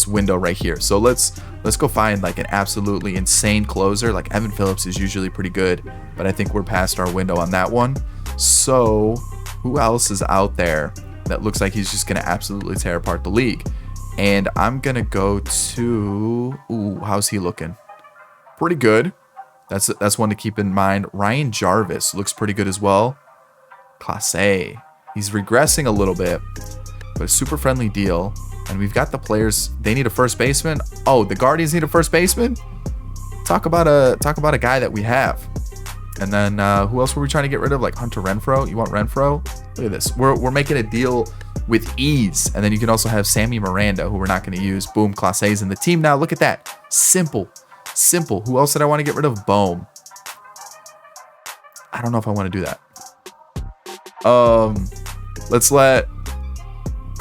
S1: window right here. So let's go find like an absolutely insane closer. Like Evan Phillips is usually pretty good, but I think we're past our window on that one. So who else is out there that looks like he's just going to absolutely tear apart the league? And I'm going to go to, how's he looking? Pretty good. That's one to keep in mind. Ryan Jarvis looks pretty good as well. Class A. He's regressing a little bit, but a super friendly deal. And we've got the players. They need a first baseman. Oh, the Guardians need a first baseman. Talk about a guy that we have. And then who else were we trying to get rid of? Like Hunter Renfroe. You want Renfroe? Look at this. We're making a deal with ease. And then you can also have Sammy Miranda, who we're not going to use. Boom, Class A's in the team now. Look at that. Simple. Who else did I want to get rid of? Boom. I don't know if I want to do that. Let's let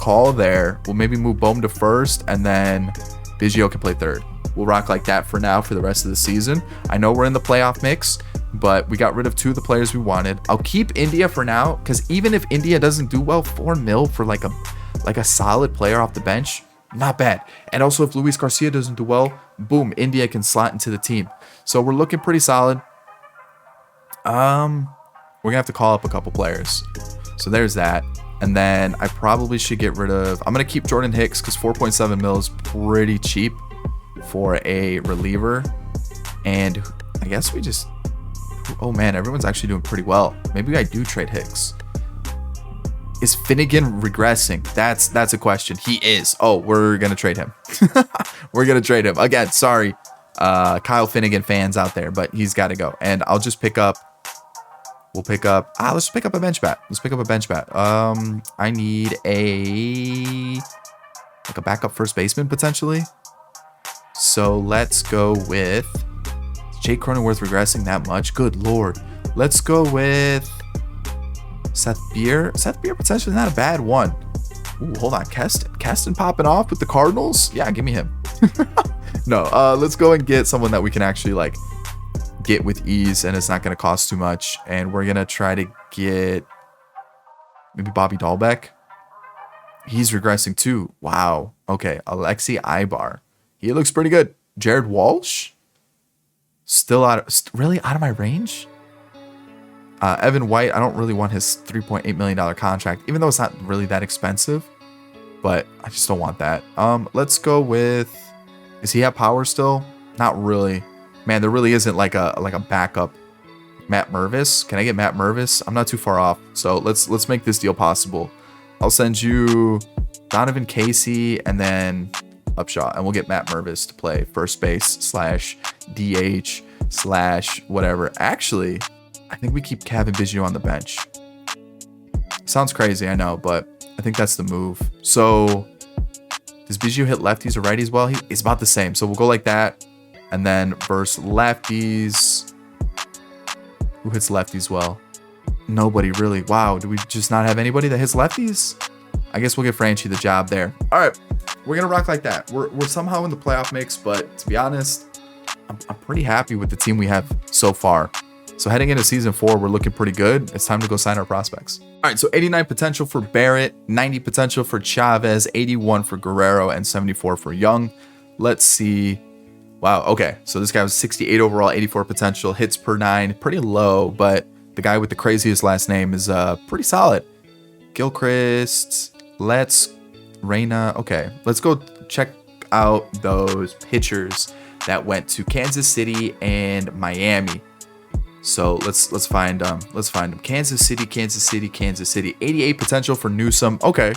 S1: Call there. We'll maybe move Bohm to first, and then Biggio can play third. We'll rock like that for now for the rest of the season. I know we're in the playoff mix, but we got rid of two of the players we wanted. I'll keep India for now, because even if India doesn't do well, $4 million for like a solid player off the bench, not bad. And also if Luis Garcia doesn't do well, boom, India can slot into the team. So we're looking pretty solid. We're gonna have to call up a couple players. So there's that. And then I probably should get rid of, I'm going to keep Jordan Hicks because 4.7 mil is pretty cheap for a reliever. And I guess we just, oh man, everyone's actually doing pretty well. Maybe I do trade Hicks. Is Finnegan regressing? That's a question. He is. Oh, we're gonna trade him. We're gonna trade him again. Sorry, Kyle Finnegan fans out there, but he's got to go. And I'll just pick up. We'll pick up. Let's pick up a bench bat. Let's pick up a bench bat. I need a backup first baseman potentially. So let's go with Jake Cronenworth regressing that much. Good Lord. Let's go with Seth Beer. Seth Beer potentially not a bad one. Ooh, hold on. Keston popping off with the Cardinals. Yeah, give me him. No, let's go and get someone that we can actually like get with ease and it's not going to cost too much. And we're going to try to get maybe Bobby Dahlbeck. He's regressing too. Wow. Okay. Alexi Ibar. He looks pretty good. Jared Walsh. Still really out of my range. Evan White. I don't really want his $3.8 million contract, even though it's not really that expensive, but I just don't want that. Let's go with, does he have power still? Not really. Man, there really isn't like a backup. Matt Mervis. Can I get Matt Mervis? I'm not too far off. So let's make this deal possible. I'll send you Donovan Casey and then Upshaw, and we'll get Matt Mervis to play first base / DH / whatever. Actually, I think we keep Kevin Biggio on the bench. Sounds crazy, I know, but I think that's the move. So does Biggio hit lefties or righties well? He's about the same. So we'll go like that. And then versus lefties. Who hits lefties well? Nobody really. Wow. Do we just not have anybody that hits lefties? I guess we'll give Franchi the job there. All right. We're going to rock like that. We're somehow in the playoff mix, but to be honest, I'm pretty happy with the team we have so far. So heading into season 4, we're looking pretty good. It's time to go sign our prospects. All right. So 89 potential for Barrett, 90 potential for Chavez, 81 for Guerrero, and 74 for Young. Let's see. Wow. Okay. So this guy was 68 overall, 84 potential, hits per 9, pretty low, but the guy with the craziest last name is pretty solid. Gilchrist, Reyna. Okay. Let's go check out those pitchers that went to Kansas City and Miami. So let's find them. Kansas City. 88 potential for Newsom. Okay.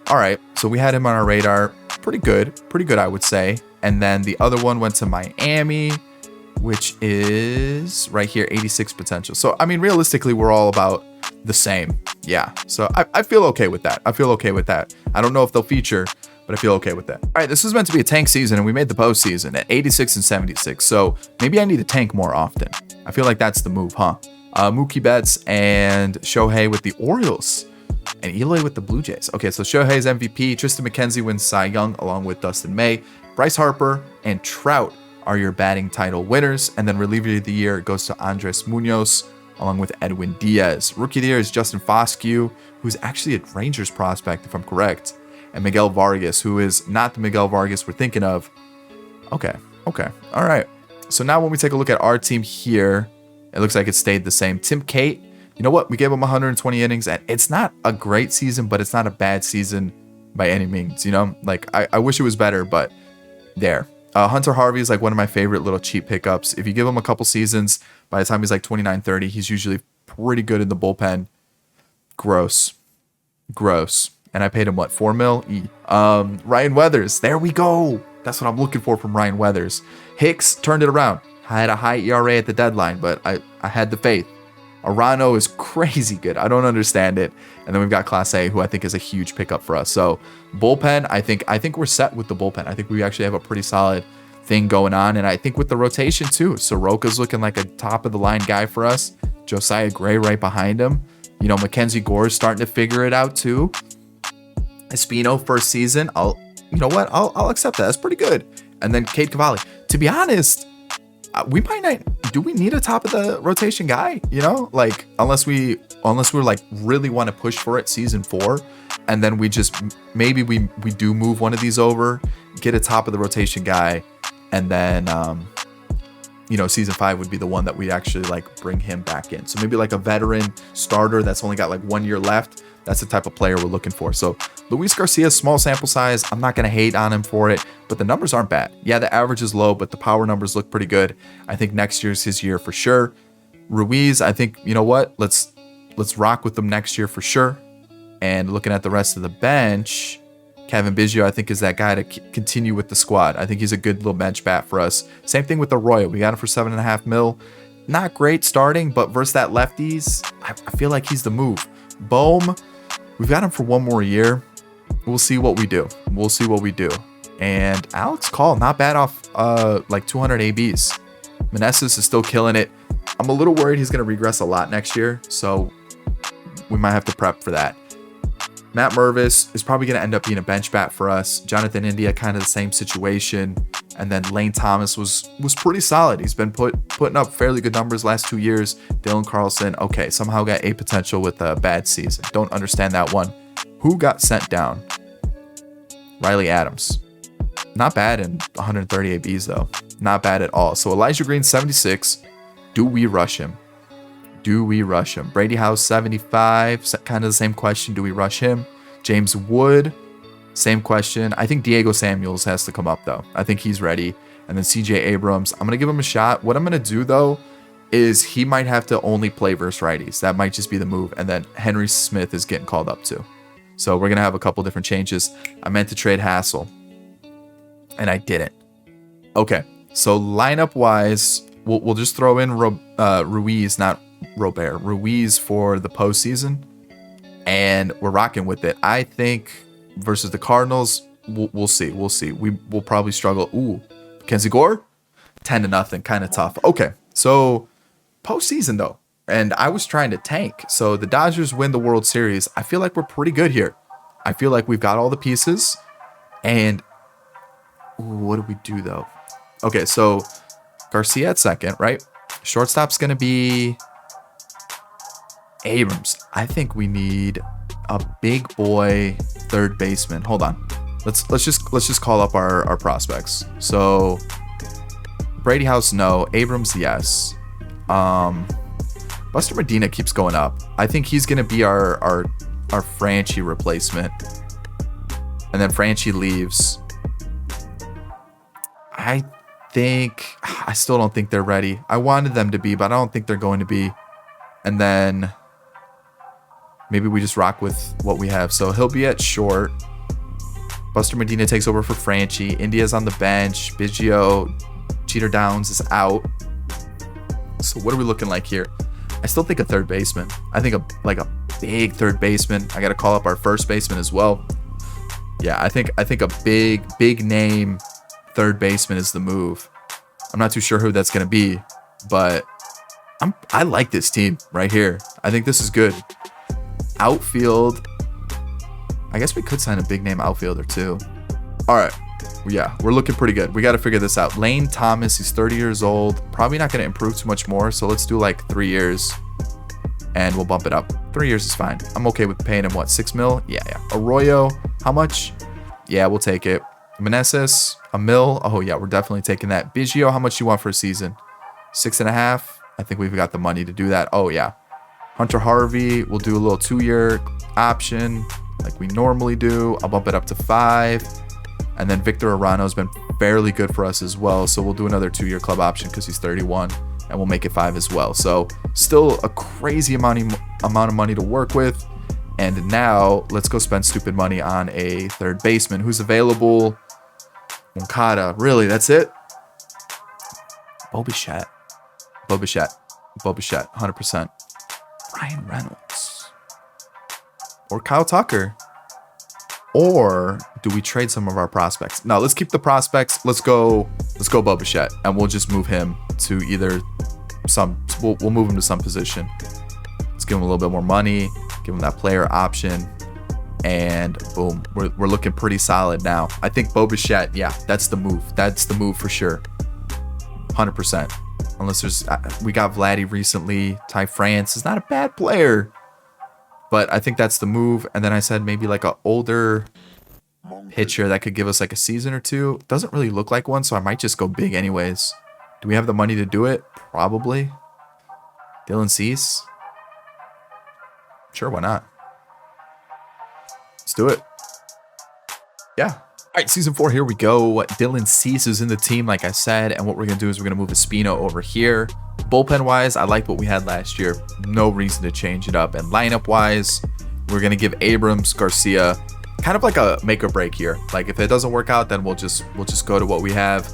S1: All right. So we had him on our radar. Pretty good, I would say. And then the other one went to Miami, which is right here, 86 potential. So, I mean, realistically, we're all about the same. Yeah. So I feel okay with that. I don't know if they'll feature, but I feel okay with that. All right. This was meant to be a tank season, and we made the postseason at 86 and 76. So maybe I need to tank more often. I feel like that's the move, huh? Mookie Betts and Shohei with the Orioles. And Eloy with the Blue Jays. Okay, so Shohei's MVP. Tristan McKenzie wins Cy Young along with Dustin May. Bryce Harper and Trout are your batting title winners. And then reliever of the year goes to Andres Munoz along with Edwin Diaz. Rookie of the year is Justin Foscue, who's actually a Rangers prospect, if I'm correct. And Miguel Vargas, who is not the Miguel Vargas we're thinking of. Okay. All right. So now when we take a look at our team here, it looks like it stayed the same. Tim Cate. You know what? We gave him 120 innings, and it's not a great season, but it's not a bad season by any means. You know, like I wish it was better, but there. Hunter Harvey is like one of my favorite little cheap pickups. If you give him a couple seasons, by the time he's like 29, 30, he's usually pretty good in the bullpen. Gross. And I paid him what, $4 million? Ryan Weathers. There we go. That's what I'm looking for from Ryan Weathers. Hicks turned it around. I had a high ERA at the deadline, but I had the faith. Arano is crazy good. I don't understand it. And then we've got Class A, who I think is a huge pickup for us. So bullpen, I think we're set with the bullpen. I think we actually have a pretty solid thing going on. And I think with the rotation too, Soroka's looking like a top of the line guy for us. Josiah Gray right behind him. You know, Mackenzie Gore's starting to figure it out too. Espino first season. I'll accept that. That's pretty good. And then Cade Cavalli. To be honest, we might not. Do we need a top of the rotation guy? You know, like unless we're like really want to push for it season 4, and then we just maybe we do move one of these over, get a top of the rotation guy, and then season 5 would be the one that we actually like bring him back in. So maybe like a veteran starter that's only got like 1 year left. That's the type of player we're looking for. So Luis Garcia, small sample size. I'm not going to hate on him for it, but the numbers aren't bad. Yeah, the average is low, but the power numbers look pretty good. I think next year's his year for sure. Ruiz, I think, you know what? Let's rock with them next year for sure. And looking at the rest of the bench, Kevin Biggio, I think, is that guy to continue with the squad. I think he's a good little bench bat for us. Same thing with Arroyo. We got him for $7.5 million. Not great starting, but versus that lefties, I feel like he's the move. Bohm, we've got him for one more year. We'll see what we do. We'll see what we do. And Alex Call, not bad off like 200 ABs. Meneses is still killing it. I'm a little worried he's going to regress a lot next year, so we might have to prep for that. Matt Mervis is probably going to end up being a bench bat for us. Jonathan India, kind of the same situation. And then Lane Thomas was pretty solid. He's been putting up fairly good numbers last 2 years. Dylan Carlson, okay, somehow got a potential with a bad season. Don't understand that one. Who got sent down? Riley Adams. Not bad in 130 ABs, though. Not bad at all. So Elijah Green, 76. Do we rush him? Do we rush him? Brady House, 75. Kind of the same question. Do we rush him? James Wood, same question. I think Diego Samuels has to come up, though. I think he's ready. And then CJ Abrams, I'm going to give him a shot. What I'm going to do, though, is he might have to only play versus righties. That might just be the move. And then Henry Smith is getting called up, too. So we're going to have a couple different changes. I meant to trade Hassel, and I didn't. Okay, so lineup-wise, we'll just throw in Ruiz, not Robert, Ruiz for the postseason, and we're rocking with it. I think versus the Cardinals, we'll see. We'll probably struggle. Ooh, Kenzie Gore, 10-0, kind of tough. Okay, so postseason though, and I was trying to tank. So the Dodgers win the World Series. I feel like we're pretty good here. I feel like we've got all the pieces, and what do we do though? Okay, so Garcia at second, right? Shortstop's gonna be Abrams. I think we need a big boy third baseman. Hold on. Let's just call up our prospects. So Brady House, no. Abrams, yes. Buster Medina keeps going up. I think he's gonna be our Franchi replacement. And then Franchi leaves. I still don't think they're ready. I wanted them to be, but I don't think they're going to be. And then maybe we just rock with what we have. So he'll be at short. Buster Medina takes over for Franchi. India's on the bench. Biggio, Cheater Downs is out. So what are we looking like here? I still think a third baseman. I think a big third baseman. I got to call up our first baseman as well. Yeah, I think a big name third baseman is the move. I'm not too sure who that's going to be, but I like this team right here. I think this is good. Outfield, I guess we could sign a big name outfielder too. All right. Yeah, we're looking pretty good. We got to figure this out. Lane Thomas, he's 30 years old. Probably not going to improve too much more. So let's do like 3 years and we'll bump it up. 3 years is fine. I'm okay with paying him, what, $6 million? Yeah. Arroyo, how much? Yeah, we'll take it. Meneses, $1 million. Oh, yeah, we're definitely taking that. Biggio, how much you want for a season? 6.5. I think we've got the money to do that. Oh, yeah. Hunter Harvey, we'll do a little 2-year option like we normally do. I'll bump it up to 5. And then Victor Arano's been fairly good for us as well. So we'll do another 2-year club option because he's 31. And we'll make it 5 as well. So still a crazy amount of money to work with. And now let's go spend stupid money on a third baseman who's available. Moncada. Really, that's it? Bobichette, 100%. Ryan Reynolds. Or Kyle Tucker. Or do we trade some of our prospects? No, let's keep the prospects. Let's go Bobichette, and we'll just move him to either we'll move him to some position. Let's give him a little bit more money, give him that player option, and boom, we're looking pretty solid now. I think Bobichette, yeah, that's the move. That's the move for sure. 100%. Unless we got Vladdy recently. Ty France is not a bad player. But I think that's the move. And then I said maybe like an older pitcher that could give us like a season or two. Doesn't really look like one, so I might just go big anyways. Do we have the money to do it? Probably. Dylan Cease? Sure, why not? Let's do it. Yeah. All right, season 4, here we go. Dylan Cease is in the team, like I said. And what we're going to do is we're going to move Espino over here. Bullpen-wise, I liked what we had last year. No reason to change it up. And lineup-wise, We're going to give Abrams, Garcia kind of like a make or break here. Like if it doesn't work out, then we'll just go to what we have.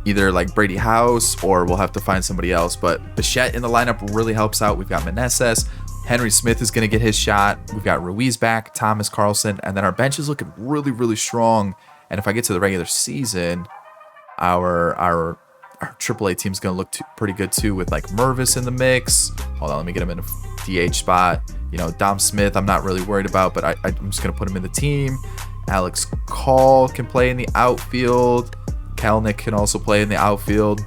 S1: Either like Brady House or we'll have to find somebody else. But Bichette in the lineup really helps out. We've got Meneses. Henry Smith is going to get his shot. We've got Ruiz back, Thomas Carlson, and then our bench is looking really, really strong. And if I get to the regular season, our AAA team's going to look pretty good too with like Mervis in the mix. Hold on, let me get him in a DH spot. You know, Dom Smith, I'm not really worried about, but I'm just going to put him in the team. Alex Call can play in the outfield. Kalnick can also play in the outfield.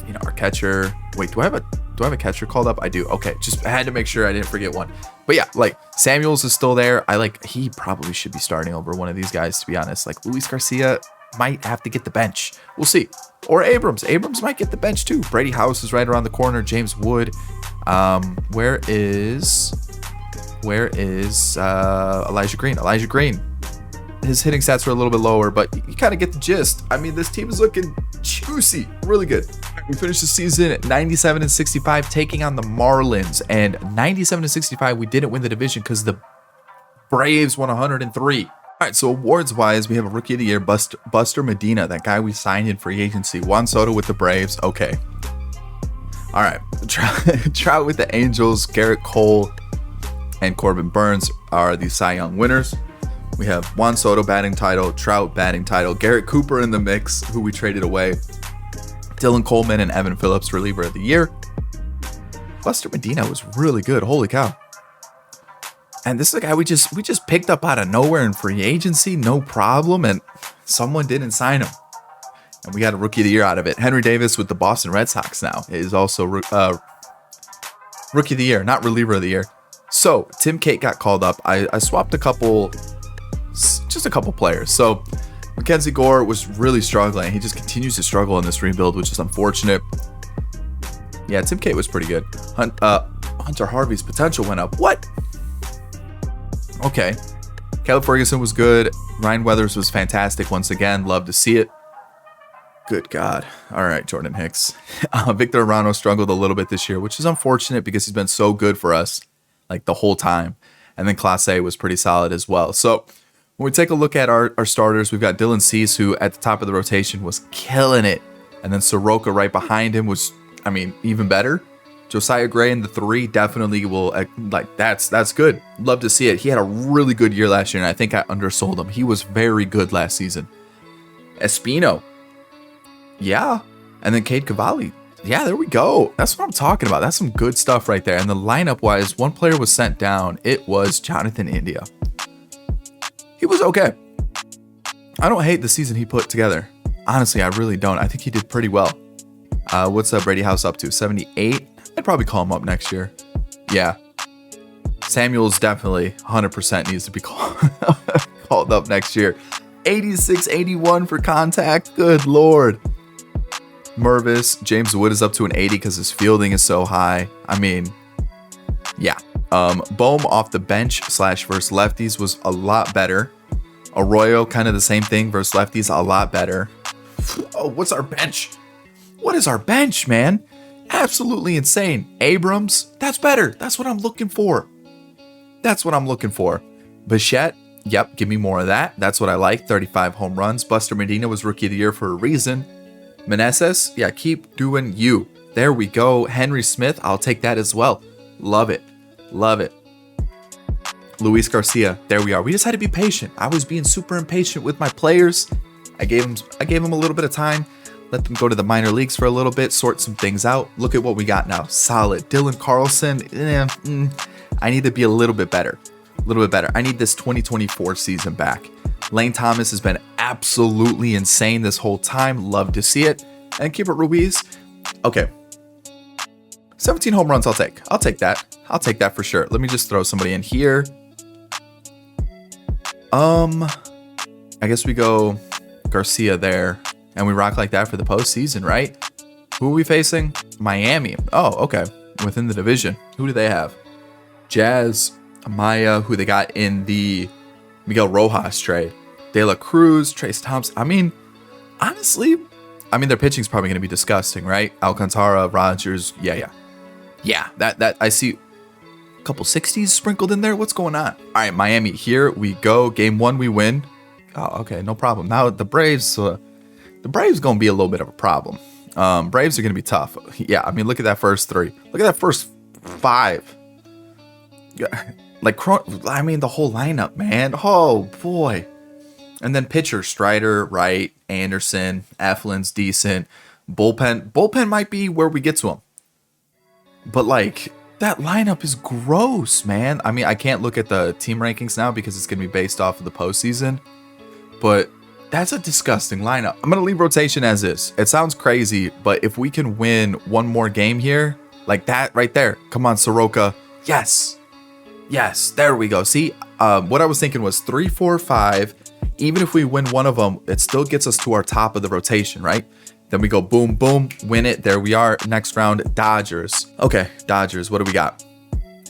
S1: You know, our catcher. Wait, do I have a catcher called up? I do. Okay, just had to make sure I didn't forget one. But yeah, like Samuels is still there. He probably should be starting over one of these guys, to be honest. Like Luis Garcia might have to get the bench. We'll see. Or Abrams. Abrams might get the bench too. Brady House is right around the corner. James Wood. Where is Elijah Green? Elijah Green. His hitting stats are a little bit lower, but you kind of get the gist. I mean, this team is looking juicy. Really good. We finished the season at 97-65, taking on the Marlins. And 97-65, we didn't win the division because the Braves won 103. All right, so awards-wise, we have a Rookie of the Year, Buster Medina, that guy we signed in free agency. Juan Soto with the Braves. Okay. All right. Trout with the Angels, Garrett Cole, and Corbin Burns are the Cy Young winners. We have Juan Soto batting title, Trout batting title, Garrett Cooper in the mix, who we traded away, Dylan Coleman and Evan Phillips, reliever of the year. Buster Medina was really good. Holy cow. And this is a guy we just picked up out of nowhere in free agency, no problem, and someone didn't sign him. And we got a Rookie of the Year out of it. Henry Davis with the Boston Red Sox now is also Rookie of the Year, not reliever of the year. So Tim Cate got called up. I swapped just a couple players. So Mackenzie Gore was really struggling. He just continues to struggle in this rebuild, which is unfortunate. Yeah, Tim Cate was pretty good. Hunter Harvey's potential went up. What? Okay. Caleb Ferguson was good. Ryan Weathers was fantastic once again. Love to see it. Good God. All right, Jordan Hicks. Victor Arano struggled a little bit this year, which is unfortunate because he's been so good for us like the whole time. And then Class A was pretty solid as well. So when we take a look at our starters, we've got Dylan Cease, who at the top of the rotation was killing it. And then Soroka right behind him was, even better. Josiah Gray in the 3 definitely will, that's good. Love to see it. He had a really good year last year, and I think I undersold him. He was very good last season. Espino. Yeah. And then Cade Cavalli. Yeah, there we go. That's what I'm talking about. That's some good stuff right there. And the lineup-wise, one player was sent down. It was Jonathan India. He was okay. I don't hate the season he put together. Honestly, I really don't. I think he did pretty well. What's Brady House up to? 78? I'd probably call him up next year. Yeah. Samuels definitely 100% needs to be called up next year. 86, 81 for contact. Good Lord. Mervis, James Wood is up to an 80 because his fielding is so high. Yeah. Bohm off the bench / versus lefties was a lot better. Arroyo, kind of the same thing versus lefties, a lot better. Oh, what's our bench? What is our bench, man? Absolutely insane. Abrams, that's better. That's what I'm looking for. Bichette, yep, give me more of that. That's what I like. 35 home runs. Buster Medina was Rookie of the Year for a reason. Meneses, yeah, keep doing you. There we go. Henry Smith, I'll take that as well. Love it. Luis Garcia, there we are. We just had to be patient. I was being super impatient with my players. I gave them a little bit of time. Let them go to the minor leagues for a little bit, sort some things out. Look at what we got now. Solid. Dylan Carlson, I need to be a little bit better. I need this 2024 season back. Lane Thomas has been absolutely insane this whole time. Love to see it. And Keeper Ruiz, okay. 17 home runs I'll take that for sure. Let me just throw somebody in here. I guess we go Garcia there, and we rock like that for the postseason, right? Who are we facing? Miami. Oh, okay. Within the division. Who do they have? Jazz, Amaya, who they got in the Miguel Rojas trade. De La Cruz, Trace Thompson. Honestly, their pitching's probably going to be disgusting, right? Alcantara, Rogers, yeah. That I see. couple 60s sprinkled in there. What's going on? All right, Miami, here we go. Game 1, we win. Oh, okay, no problem. Now the Braves gonna be a little bit of a problem. Braves are gonna be tough. Yeah, I mean, look at that first 3. Look at that first 5. Yeah, like, I mean, the whole lineup, man. Oh boy. And then pitcher, Strider, Wright, Anderson, Eflin's decent. Bullpen might be where we get to him. But like, that lineup is gross, man. I mean, I can't look at the team rankings now because it's going to be based off of the postseason. But that's a disgusting lineup. I'm going to leave rotation as is. It sounds crazy, but if we can win one more game here, like that right there. Come on, Soroka. Yes. Yes, there we go. See, what I was thinking was 3, 4, 5. Even if we win one of them, it still gets us to our top of the rotation, right? Then we go boom, boom, win it. There we are. Next round, Dodgers. Okay, Dodgers. What do we got?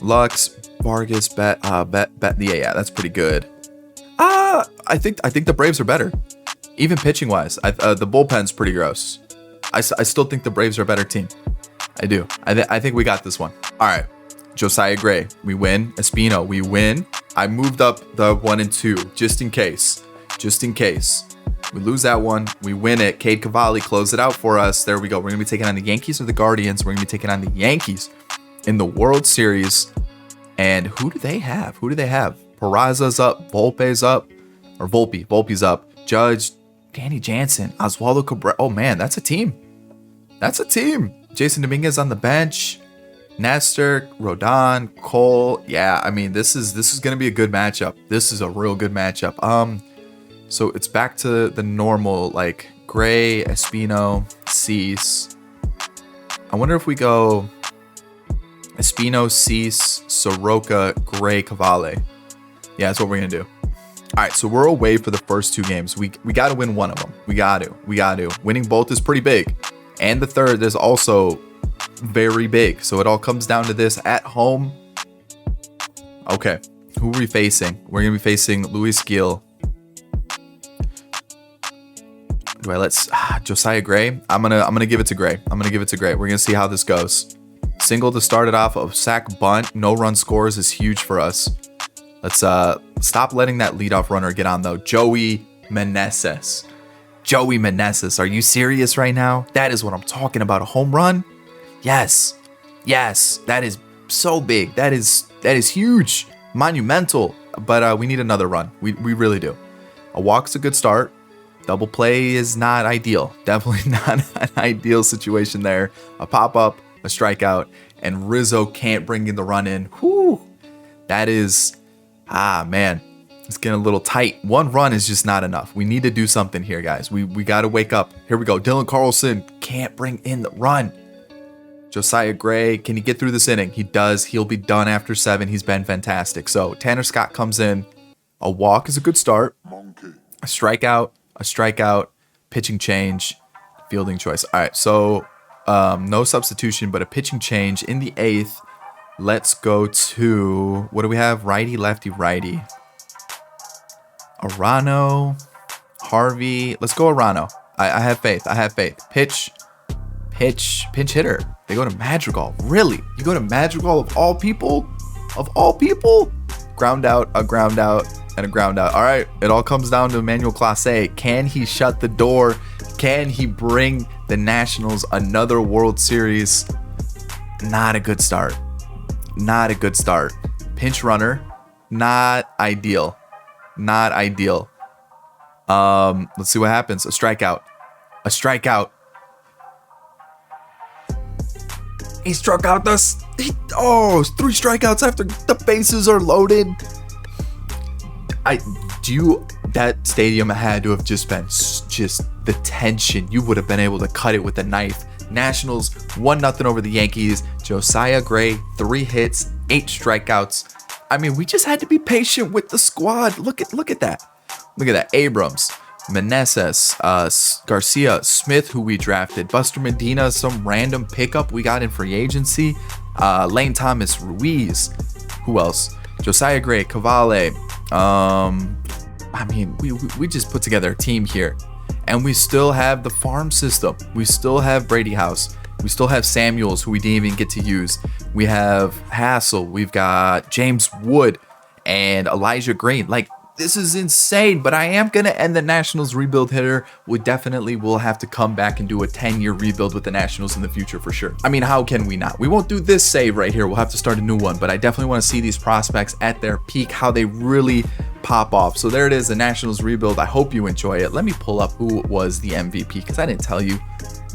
S1: Lux, Vargas, Bet. Yeah, that's pretty good. I think the Braves are better, even pitching wise. The bullpen's pretty gross. I still think the Braves are a better team. I do. I think we got this one. All right, Josiah Gray, we win. Espino, we win. I moved up the 1 and 2 just in case. Just in case. We lose that one. We win it. Cade Cavalli close it out for us. There we go. We're going to be taking on the Yankees or the Guardians. We're going to be taking on the Yankees in the World Series. And who do they have? Peraza's up. Volpe's up. Or Volpe's up. Judge, Danny Jansen, Oswaldo Cabrera. Oh, man, that's a team. That's a team. Jason Dominguez on the bench. Nestor, Rodon, Cole. Yeah, I mean, this is going to be a good matchup. This is a real good matchup. So it's back to the normal, like Gray, Espino, Cease. I wonder if we go Espino, Cease, Soroka, Gray, Cavalli. Yeah, that's what we're going to do. All right, so we're away for the first 2 games. We got to win one of them. We got to. Winning both is pretty big. And the third is also very big. So it all comes down to this at home. Okay, who are we facing? We're going to be facing Luis Gil. Do I let Josiah Gray? I'm gonna give it to Gray. We're gonna see how this goes. Single to start it off, a sack bunt, no run scores is huge for us. Let's stop letting that leadoff runner get on though. Joey Meneses. Are you serious right now? That is what I'm talking about. A home run? Yes. That is so big. That is huge, monumental. But we need another run. We really do. A walk's a good start. Double play is not ideal. Definitely not an ideal situation there. A pop-up, a strikeout, and Rizzo can't bring in the run in. Whew. That is, man, it's getting a little tight. One run is just not enough. We need to do something here, guys. We got to wake up. Here we go. Dylan Carlson can't bring in the run. Josiah Gray, can he get through this inning? He does. He'll be done after 7. He's been fantastic. So Tanner Scott comes in. A walk is a good start. A strikeout, pitching change, fielding choice. All right, so no substitution, but a pitching change in the 8th. Let's go to, what do we have? Righty, lefty, righty. Arano, Harvey. Let's go Arano. I have faith. Pinch hitter. They go to Madrigal. Really? You go to Madrigal of all people? Ground out, a ground out, and a ground out. All right, it all comes down to Emmanuel Clase. Can he shut the door? Can he bring the Nationals another World Series? Not a good start. Pinch runner, not ideal. Let's see what happens. A strikeout. He struck out 3 strikeouts after the bases are loaded. That stadium had to have just been the tension. You would have been able to cut it with a knife. Nationals 1-0 over the Yankees. Josiah Gray, 3 hits, 8 strikeouts. I mean, we just had to be patient with the squad. Look at that. Abrams, Meneses, Garcia, Smith, who we drafted, Buster Medina, some random pickup we got in free agency, Lane Thomas, Ruiz. Who else? Josiah Gray, Cavalli. I mean, we just put together a team here, and we still have the farm system. We still have Brady House. We still have Samuels, who we didn't even get to use. We have Hassel. We've got James Wood and Elijah Green. Like, this is insane, but I am going to end the Nationals rebuild here. We definitely will have to come back and do a 10-year rebuild with the Nationals in the future for sure. I mean, how can we not? We won't do this save right here. We'll have to start a new one, but I definitely want to see these prospects at their peak, how they really pop off. So there it is, the Nationals rebuild. I hope you enjoy it. Let me pull up who was the MVP because I didn't tell you.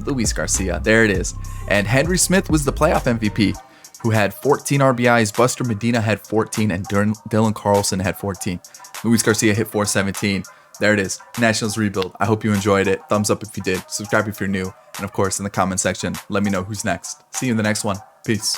S1: Luis Garcia, there it is. And Henry Smith was the playoff MVP, who had 14 RBIs. Buster Medina had 14, and Dylan Carlson had 14. Luis Garcia hit 417. There it is. Nationals rebuild. I hope you enjoyed it. Thumbs up if you did. Subscribe if you're new. And of course, in the comment section, let me know who's next. See you in the next one. Peace.